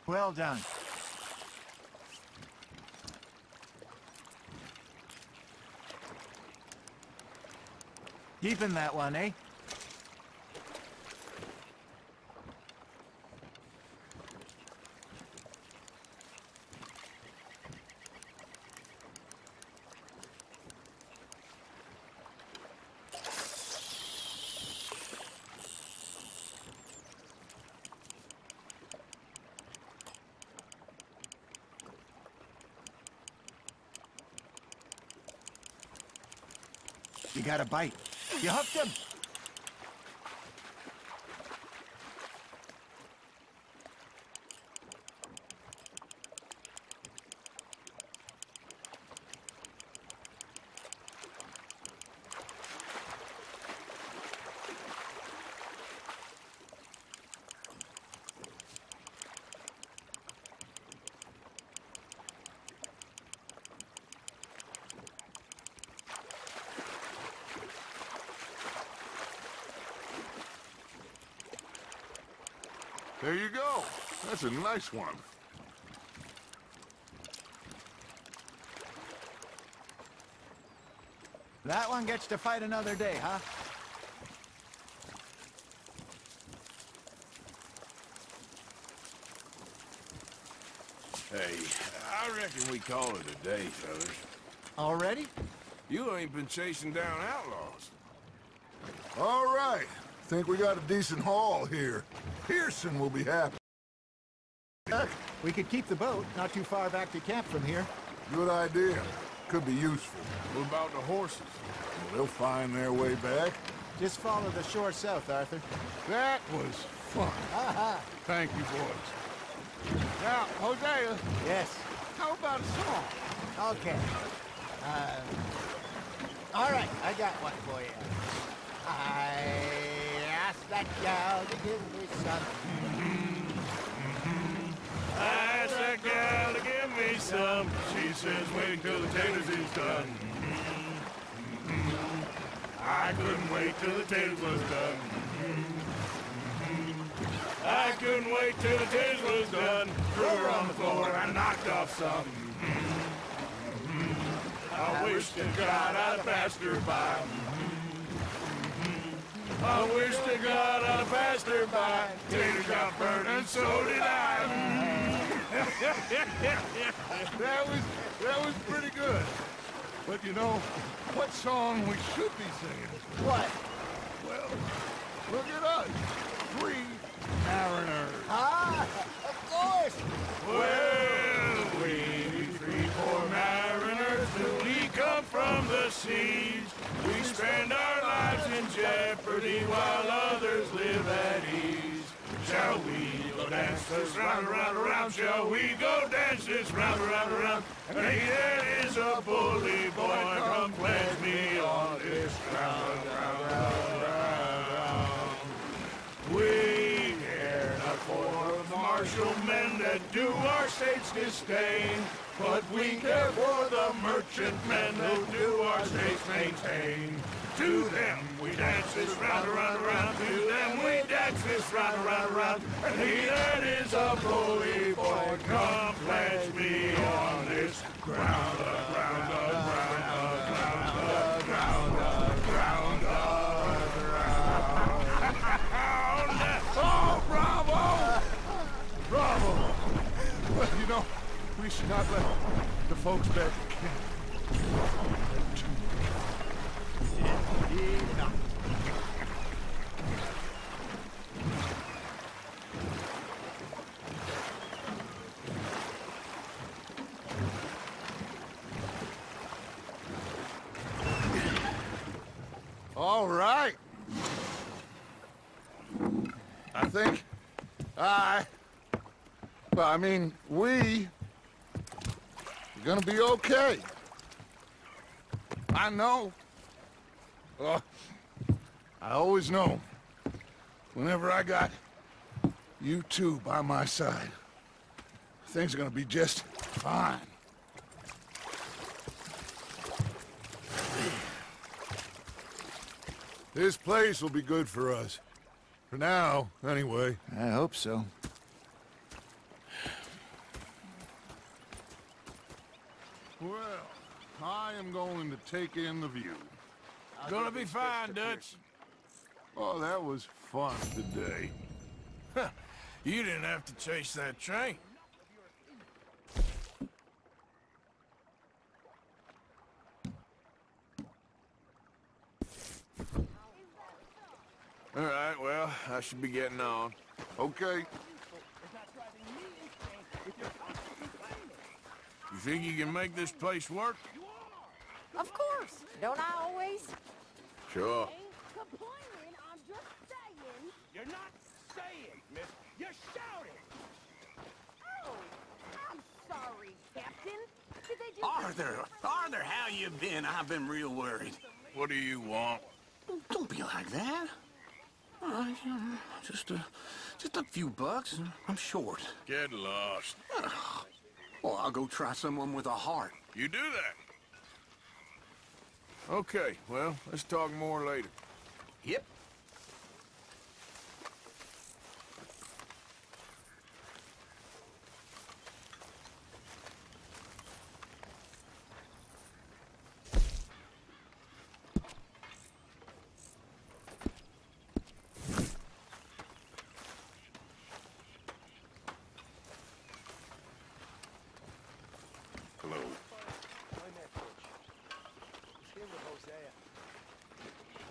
Well done. Keeping that one, eh? got a bite. You hooked him. There you go. That's a nice one. That one gets to fight another day, huh? Hey, I reckon we call it a day, fellas. Already? You ain't been chasing down outlaws. All right. Think we got a decent haul here. Pearson will be happy. We could keep the boat not too far back to camp from here. Good idea. Could be useful. What about the horses? Well, they'll find their way back. Just follow the shore south, Arthur. That was fun. Thank you, boys. Now, Hosea. Yes. How about a song? Okay. All right, I got one for you. I asked that gal to give me some. I asked that gal to give me some. She says, wait till the taters is done. I couldn't wait till the taters was done. I couldn't wait till the taters was done. Threw her on the floor and knocked off some. I wish to God I'd passed her by. I wish to God I'd passed her by. Taters got burned and so did I. That was pretty good. But you know, what song we should be singing? What? Well, look at us. 3 mariners. Ah, of course. Well, we 3 poor mariners, newly come from the seas. We spend our lives in jeopardy while others live at ease. Shall we go dance this round, around, around? Shall we go dance this round, around, around? And he that is a bully boy, come pledge me on this ground, round, round, round. We care not for the martial men that do our state's disdain, but we care for the merchant men who do our state's maintain. To them we dance this round, around, around. To them we dance this round, around, around. And he that is a bully boy, come pledge me on this ground, ground, ground, ground, ground, ground, ground. Oh, bravo! Bravo! Well, you know, we should not let the folks back at camp. All right. I think we're gonna be okay. I know. I always know. Whenever I got you two by my side, things are gonna be just fine. This place will be good for us. For now, anyway. I hope so. Well, I am going to take in the view. Gonna be fine, Dutch. Oh, that was fun today. You didn't have to chase that train. All right, well, I should be getting on. Okay. You think you can make this place work? Of course. Don't I always? Sure. Complaining, I'm just saying. You're not saying, miss. You're shouting. Oh, I'm sorry, Captain. Did they just... Arthur, how you been? I've been real worried. What do you want? Don't be like that. Just a few bucks. I'm short. Get lost. Well, I'll go try someone with a heart. You do that. Okay, well, let's talk more later. Yep. Hello.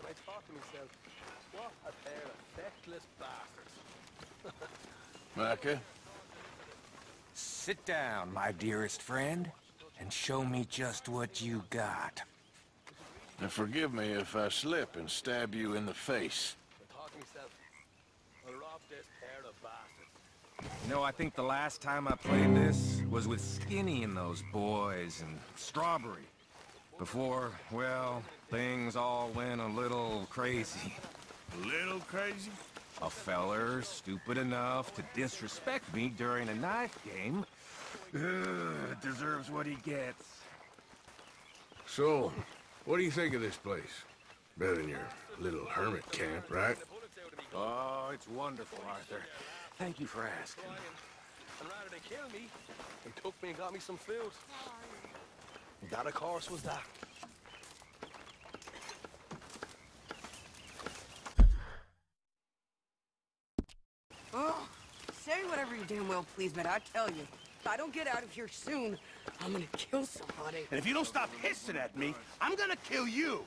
When I talk to myself, what a pair of feckless bastards. Micah? Sit down, my dearest friend, and show me just what you got. Now forgive me if I slip and stab you in the face. I talk to myself, I'll rob this pair of bastards. You know, I think the last time I played this was with Skinny and those boys and Strawberry. Before, well, things all went a little crazy. A little crazy? A feller stupid enough to disrespect me during a knife game deserves what he gets. So, what do you think of this place? Better than your little hermit camp, right? Oh, it's wonderful, Arthur. Thank you for asking. And rather than kill me, they took me and got me some food. That, of course, was that. Oh, say whatever you damn well please, but I tell you, if I don't get out of here soon, I'm gonna kill somebody. And if you don't stop hissing at me, I'm gonna kill you.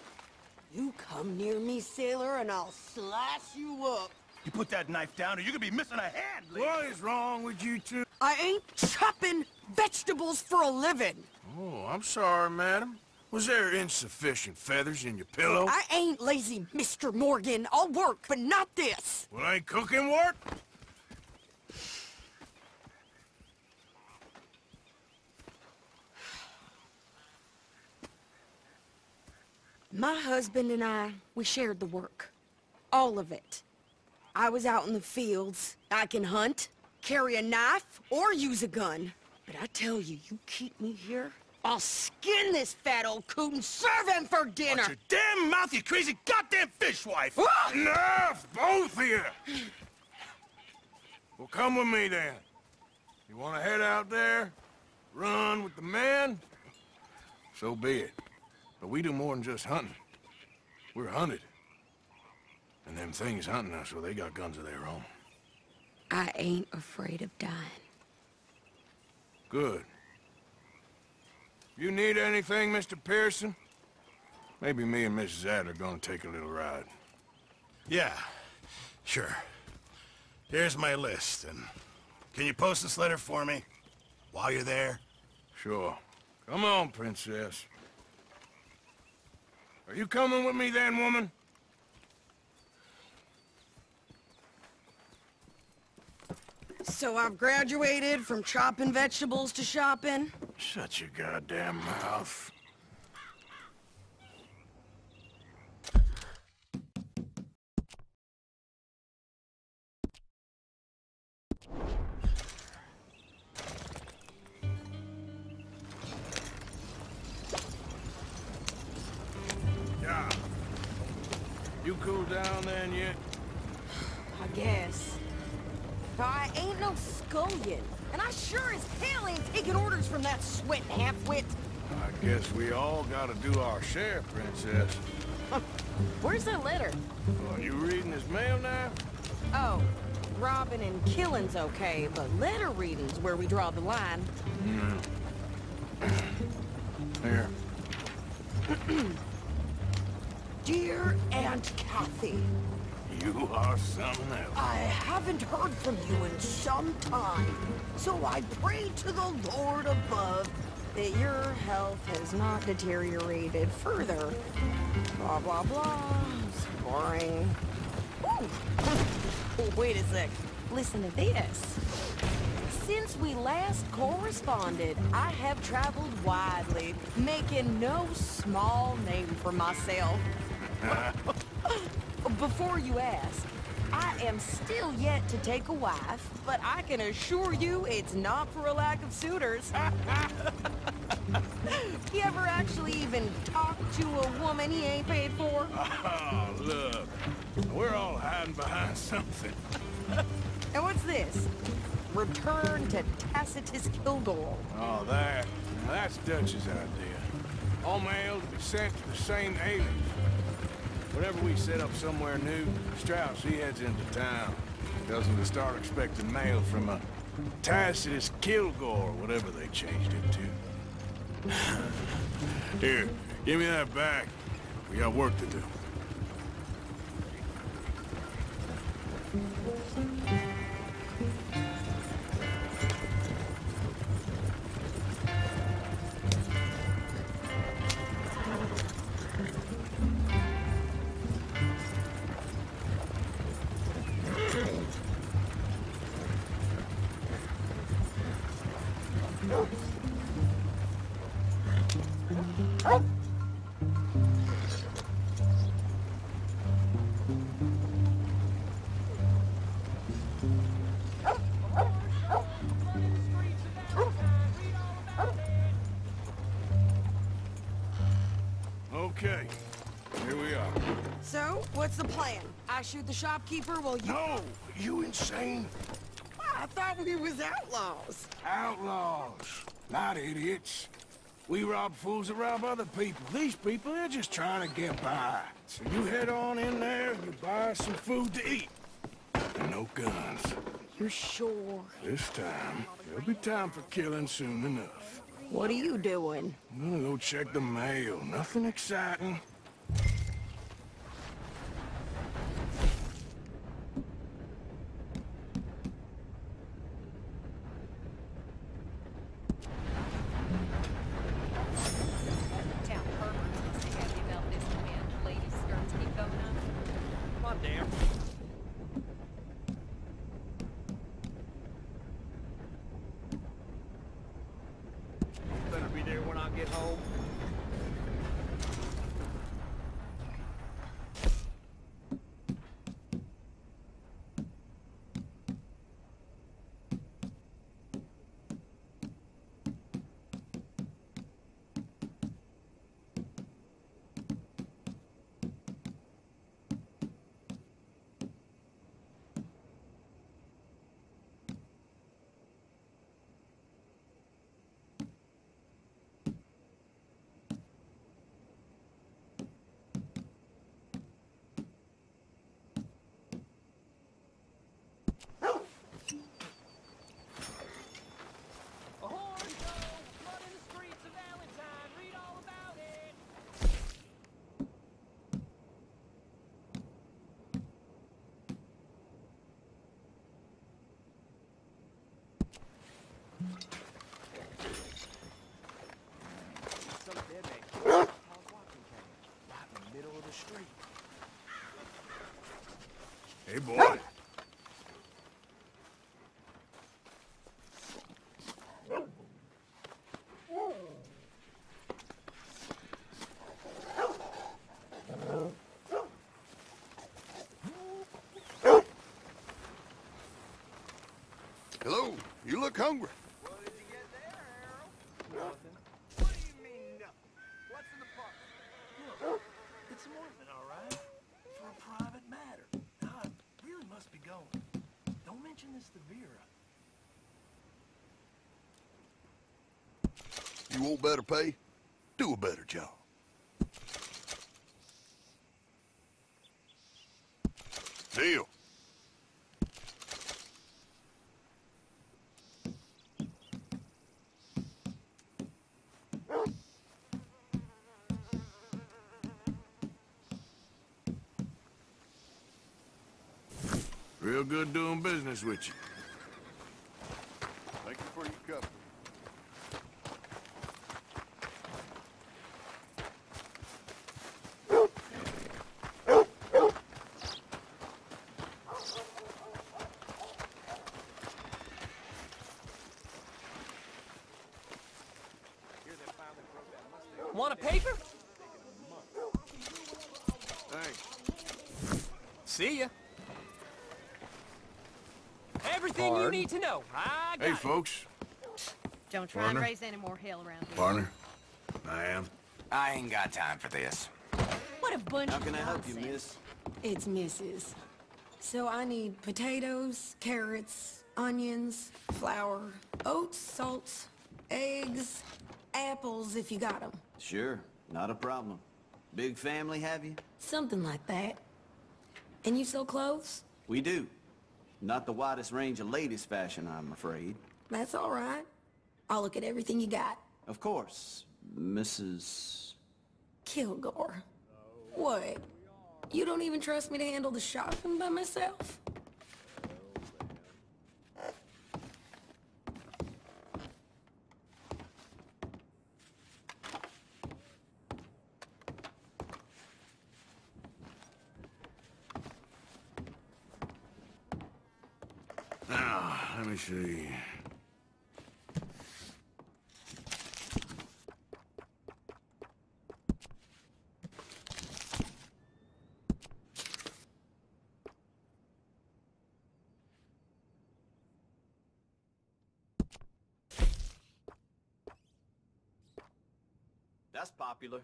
You come near me, sailor, and I'll slice you up. You put that knife down or you're gonna be missing a hand, lady. What is wrong with you two? I ain't chopping vegetables for a living. Oh, I'm sorry, madam. Was there insufficient feathers in your pillow? I ain't lazy, Mr. Morgan. I'll work, but not this. Well, ain't cooking work? My husband and I, we shared the work. All of it. I was out in the fields. I can hunt, carry a knife, or use a gun. But I tell you, you keep me here, I'll skin this fat old coot and serve him for dinner! Watch your damn mouth, you crazy goddamn fishwife! Enough, both of you! Well, come with me, then. You want to head out there? Run with the men? So be it. But we do more than just hunting. We're hunted. And them things hunting us, well, they got guns of their own. I ain't afraid of dying. Good. You need anything, Mr. Pearson? Maybe me and Mrs. Adler are gonna take a little ride. Yeah, sure. Here's my list, and can you post this letter for me while you're there? Sure. Come on, Princess. Are you coming with me then, woman? So I've graduated from chopping vegetables to shopping? Shut your goddamn mouth. Yeah. You cooled down then yet? I guess. I ain't no scullion, and I sure as hell ain't taking orders from that sweating half-wit. I guess we all gotta do our share, Princess. Where's that letter? Are you reading his mail now? Oh, robbing and killing's okay, but letter reading's where we draw the line. Here. Dear Aunt Kathy, You are something else. I haven't heard from you in some time, so I pray to the Lord above that your health has not deteriorated further. Blah, blah, blah. It's boring. Ooh. Wait a sec. Listen to this. Since we last corresponded, I have traveled widely, making no small name for myself. Before you ask, I am still yet to take a wife, but I can assure you it's not for a lack of suitors. You ever actually even talk to a woman he ain't paid for? Oh, look. We're all hiding behind something. And what's this? Return to Tacitus Kilgore. Oh, that's Dutch's idea. All mail to be sent to the same aliens. Whenever we set up somewhere new, Strauss, he heads into town. Tells him to start expecting mail from a Tacitus Kilgore, whatever they changed it to. Here, give me that back. We got work to do. Okay, here we are. So, what's the plan? I shoot the shopkeeper while you... No! You insane? I thought we was outlaws. Outlaws, not idiots. We rob fools that rob other people. These people, they're just trying to get by. So you head on in there and you buy some food to eat. And no guns. You sure? This time, there'll be time for killing soon enough. What are you doing? I'm gonna go check the mail. Nothing exciting. Town perverts must be happy about this when ladies' skirts keep going up. Come on, damn. Better be there when I get home. Hey, boy. Hello, you look hungry. What did you get there, Harold? Nothing. What do you mean, nothing? What's in the park? Look, it's an orphan, all right? For a private matter. Now, I really must be going. Don't mention this to Vera. You want better pay? Do a better job. Deal. Real good doing business with you. Thank you for your custom. Want a paper? Thanks. See ya. Everything you need to know. I got Hey, it. folks. Don't try Partner? and raise any more hell around here. Partner. I am. I ain't got time for this. What a bunch How of can I help you, nonsense. miss? It's Mrs. So I need potatoes, carrots, onions, flour, oats, salt, eggs, apples if you got them. Sure, not a problem. Big family, have you? Something like that. And you sell clothes? We do. Not the widest range of ladies' fashion, I'm afraid. That's all right. I'll look at everything you got. Of course, Mrs. Kilgore. What? You don't even trust me to handle the shopping by myself? Now, let me see. That's popular.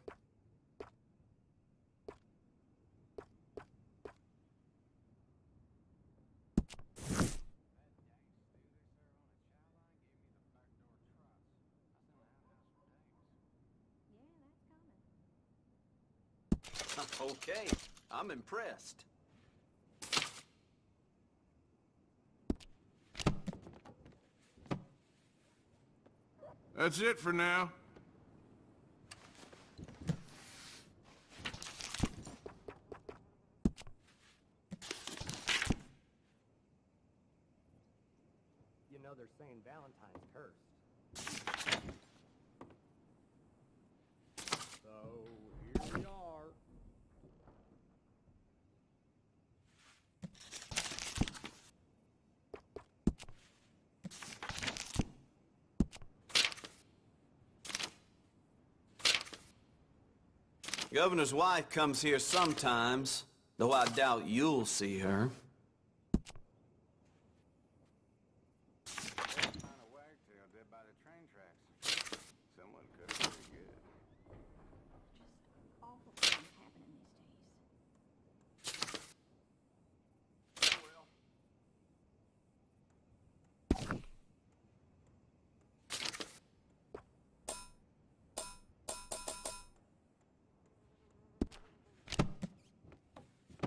Okay, I'm impressed. That's it for now. You know they're saying Valentine's cursed. So, here we are. Governor's wife comes here sometimes, though I doubt you'll see her.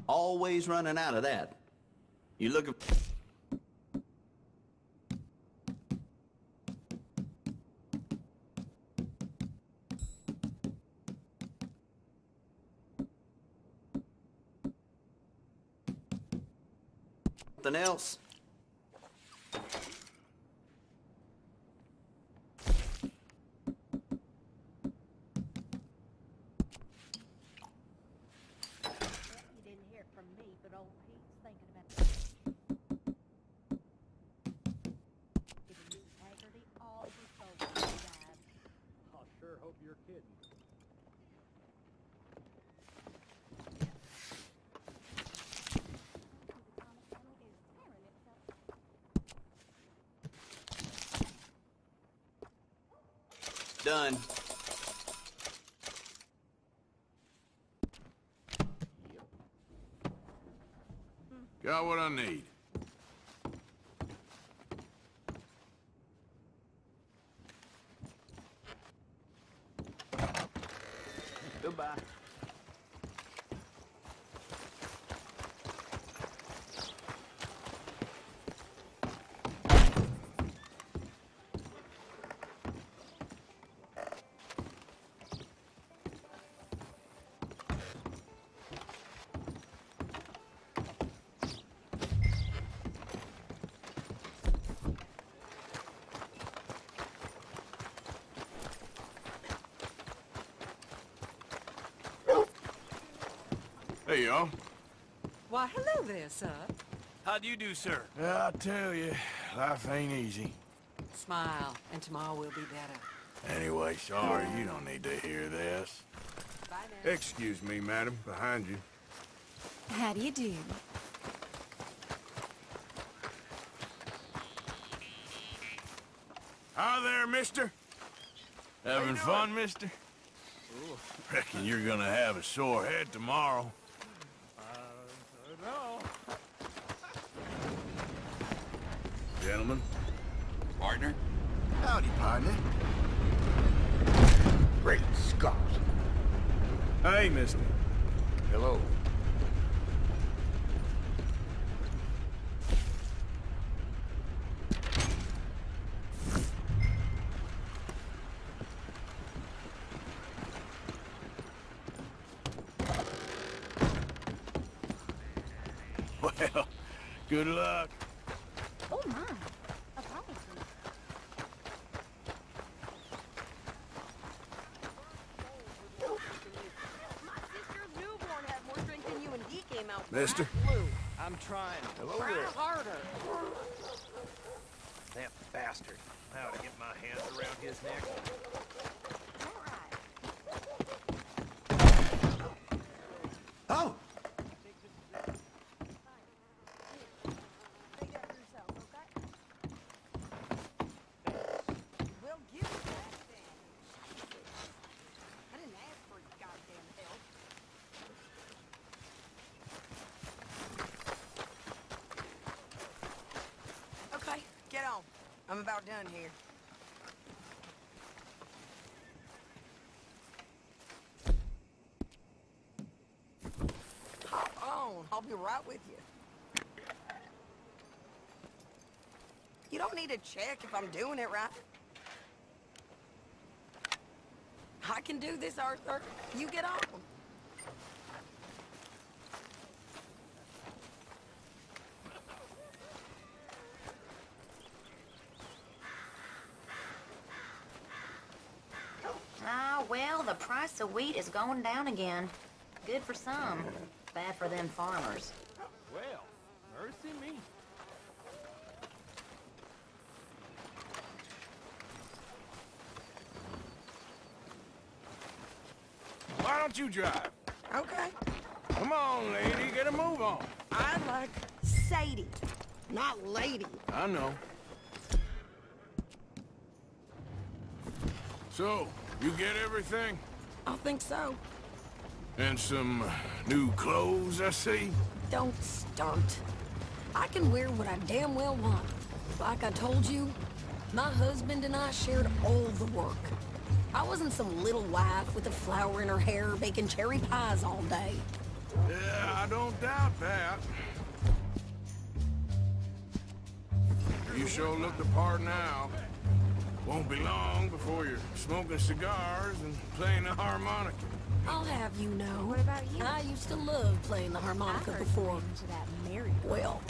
Always running out of that. You looking... something else? Hope you're kidding. Done. Got what I need. Goodbye. Hey, y'all. Why, hello there, sir. How do you do, sir? I tell you, life ain't easy. Smile, and tomorrow will be better. Anyway, sorry, you don't need to hear this. Excuse me, madam, behind you. How do you do? Hi there, mister. Having fun, mister? Reckon you're gonna have a sore head tomorrow. No. Gentlemen. Partner? Howdy, partner. Great Scott. Hey, mister. Hello. Well, good luck. Oh, my. Apologies. My sister's newborn had more strength than you and he came out. Mister? I'm trying. Try harder. That bastard. I ought to get my hands around his neck. Oh! Okay, get on. I'm about done here. Hop on. I'll be right with you. You don't need to check if I'm doing it right. I can do this, Arthur. You get on. Ah, well, the price of wheat is going down again. Good for some, bad for them farmers. Well, mercy me. Why don't you drive? Okay. Come on, lady, get a move on. I like Sadie, not lady. I know. So, you get everything? I think so. And some new clothes, I see? Don't start. I can wear what I damn well want. Like I told you, my husband and I shared all the work. I wasn't some little wife with a flower in her hair baking cherry pies all day. Yeah, I don't doubt that. You sure look the part now. Won't be long before you're smoking cigars and playing the harmonica. I'll have you know. What about you? I used to love playing the harmonica before. Well,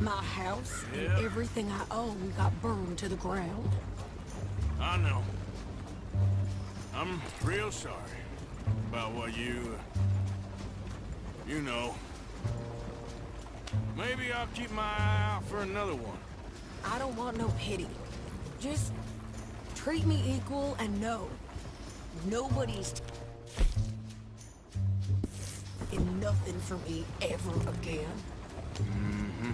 my house and everything I own got burned to the ground. I know. I'm real sorry about what you know. Maybe I'll keep my eye out for another one. I don't want no pity. Just treat me equal and no. Nobody's in nothing for me ever again. Mm-hmm.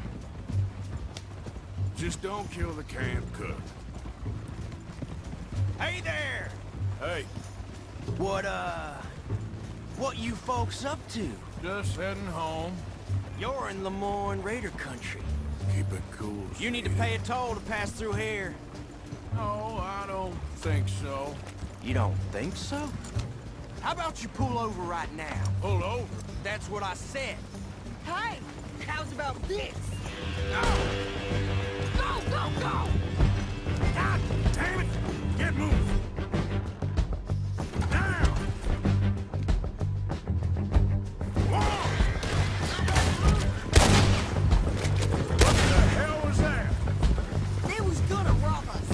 Just don't kill the canned cook. Hey there! Hey. What you folks up to? Just heading home. You're in Lemoyne Raider country. Keep it cool. You need to pay a toll to pass through here. No, I don't think so. You don't think so? How about you pull over right now? Pull over? That's what I said. Hey, how's about this? Go, go, go! God damn it! Get moving! Now! Whoa! What the hell was that? They was gonna rob us.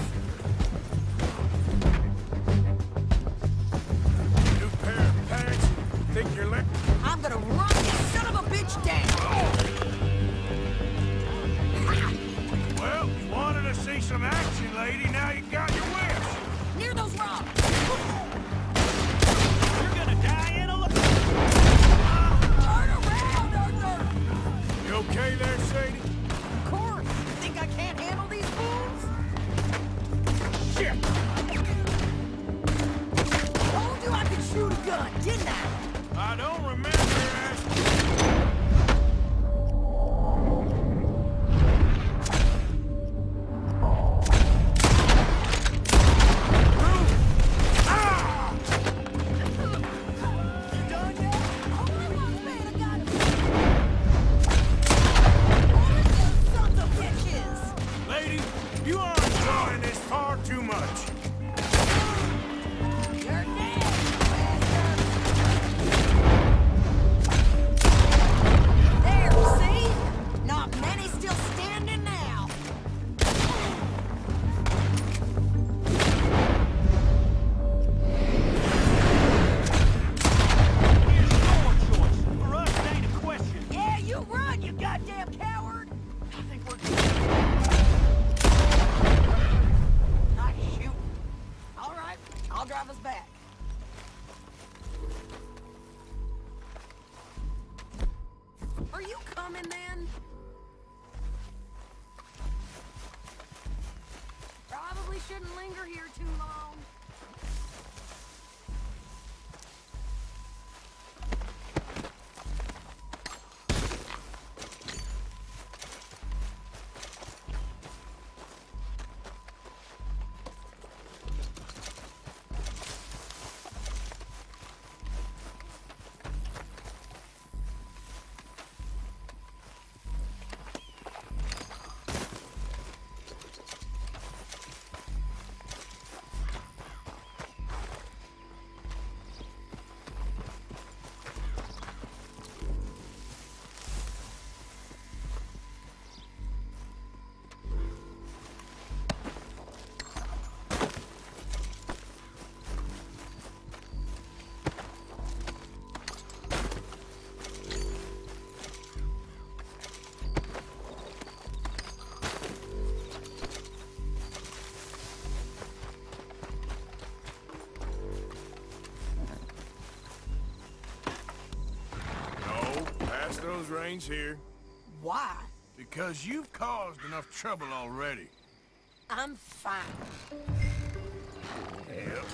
New pair of pants? Think you're lit? I'm gonna run this son of a bitch down. Well, you wanted to see some we shouldn't linger here too long. Those reins here. Why? Because you've caused enough trouble already. I'm fine. Yep.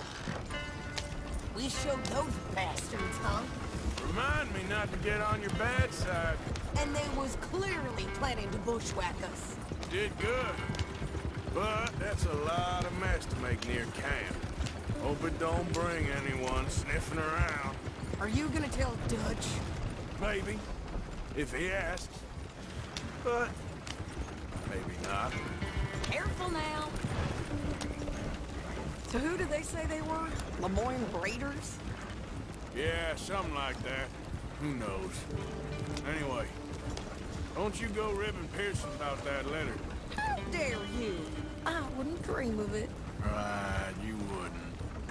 We showed those bastards, huh? Remind me not to get on your bad side. And they was clearly planning to bushwhack us. Did good. But that's a lot of mess to make near camp. Hope it don't bring anyone sniffing around. Are you gonna tell Dutch? Maybe. If he asks. But maybe not. Careful now. So who did they say they were? Lemoyne Raiders? Yeah, something like that. Who knows? Anyway, don't you go ribbing Pearson about that letter. How dare you? I wouldn't dream of it. Right, you wouldn't.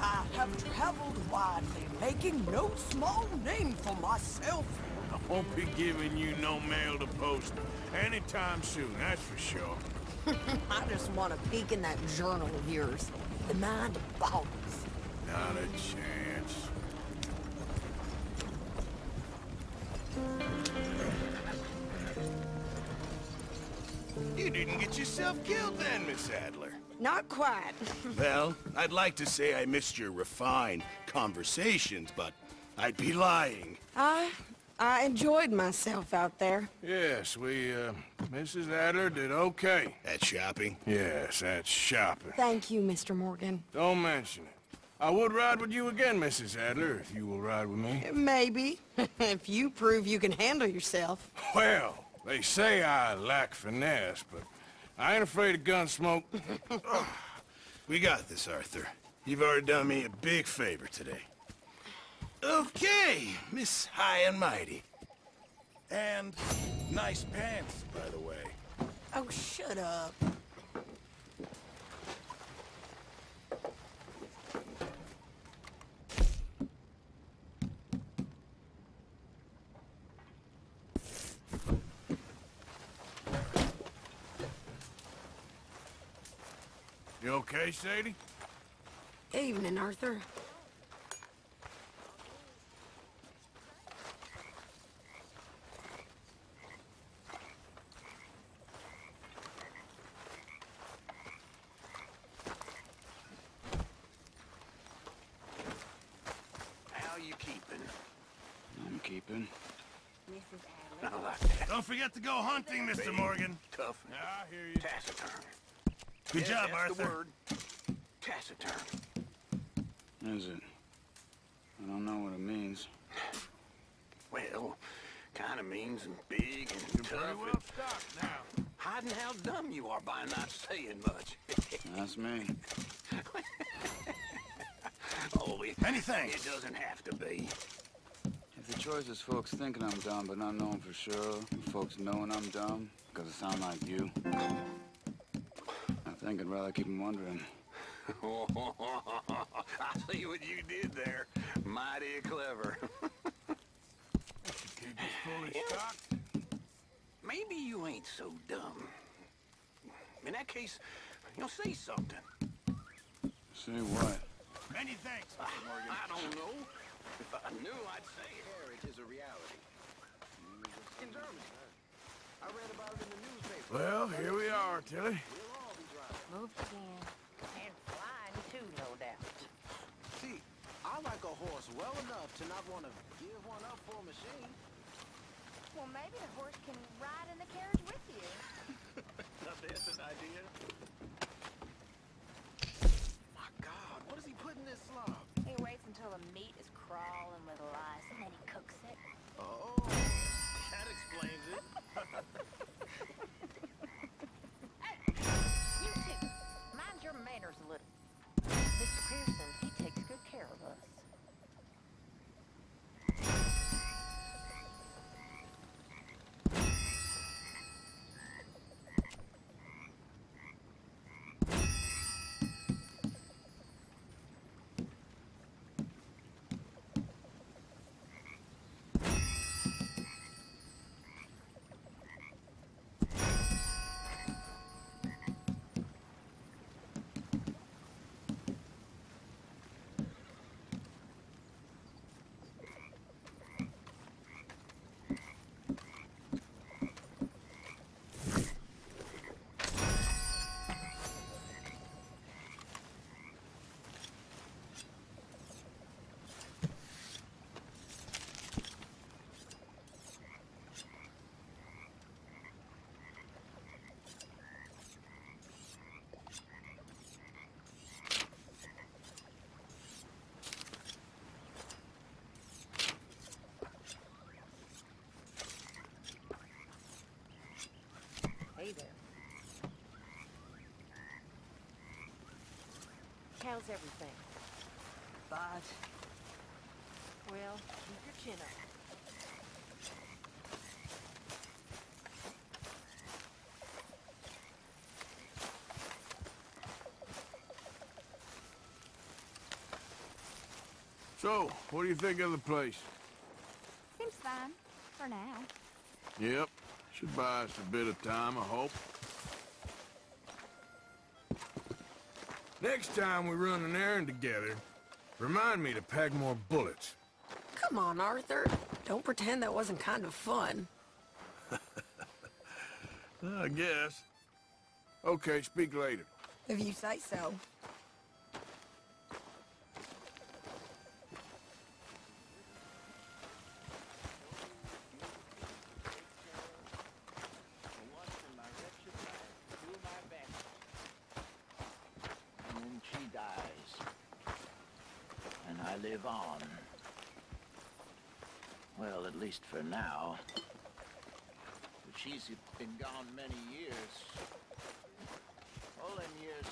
I have traveled widely, making no small name for myself. I won't be giving you no mail to post anytime soon, that's for sure. I just want to peek in that journal of yours. The mind boggles. Not a chance. You didn't get yourself killed then, Miss Adler. Not quite. Well, I'd like to say I missed your refined conversations, but I'd be lying. I enjoyed myself out there. Yes, Mrs. Adler did okay. At shopping? Yes, at shopping. Thank you, Mr. Morgan. Don't mention it. I would ride with you again, Mrs. Adler, if you will ride with me. Maybe. If you prove you can handle yourself. Well, they say I lack finesse, but I ain't afraid of gun smoke. We got this, Arthur. You've already done me a big favor today. Okay, Miss High and Mighty. And nice pants, by the way. Oh, shut up. You okay, Sadie? Evening, Arthur. How you keeping? I'm keeping. I like that. Don't forget to go hunting, Mr. Morgan. Tough. Yeah, I hear you. Taciturn. Good job, that's Arthur. the word. Taciturn. Is it? I don't know what it means. Well, kind of means big and You're tough. pretty well stocked now. Hiding how dumb you are by not saying much. That's me. Oh, Many thanks. It doesn't have to be. If the choice is folks thinking I'm dumb but not knowing for sure, and folks knowing I'm dumb because I sound like you, I think I'd rather keep them wondering. I see what you did there. Mighty clever. Keep us fully stocked. Maybe you ain't so dumb. In that case, say something. Say what? Many thanks, Mr. Morgan. I don't know. If I knew, I'd say it. Marriage is a reality. In Germany. I read about it in the newspaper. Well, here we are, Tilly. Moved again. And too, no doubt. See, I like a horse well enough to not want to give one up for a machine. Well, maybe the horse can ride in the carriage with you. Now there's an idea. My God, what does he put in this slop? He waits until the meat is crawling with lice, and then he cooks it. Oh, that explains it. Hey, you two, mind your manners a little. Mr. Pearson, he takes good care of us. Hey there. How's everything? But Well, keep your chin up. So, what do you think of the place? Seems fine, for now. Yep. Should buy us a bit of time, I hope. Next time we run an errand together, remind me to pack more bullets. come on, Arthur. Don't pretend that wasn't kind of fun. I guess. Okay, speak later. If you say so. And she dies. And I live on. Well, at least for now. But she's been gone many years. All them years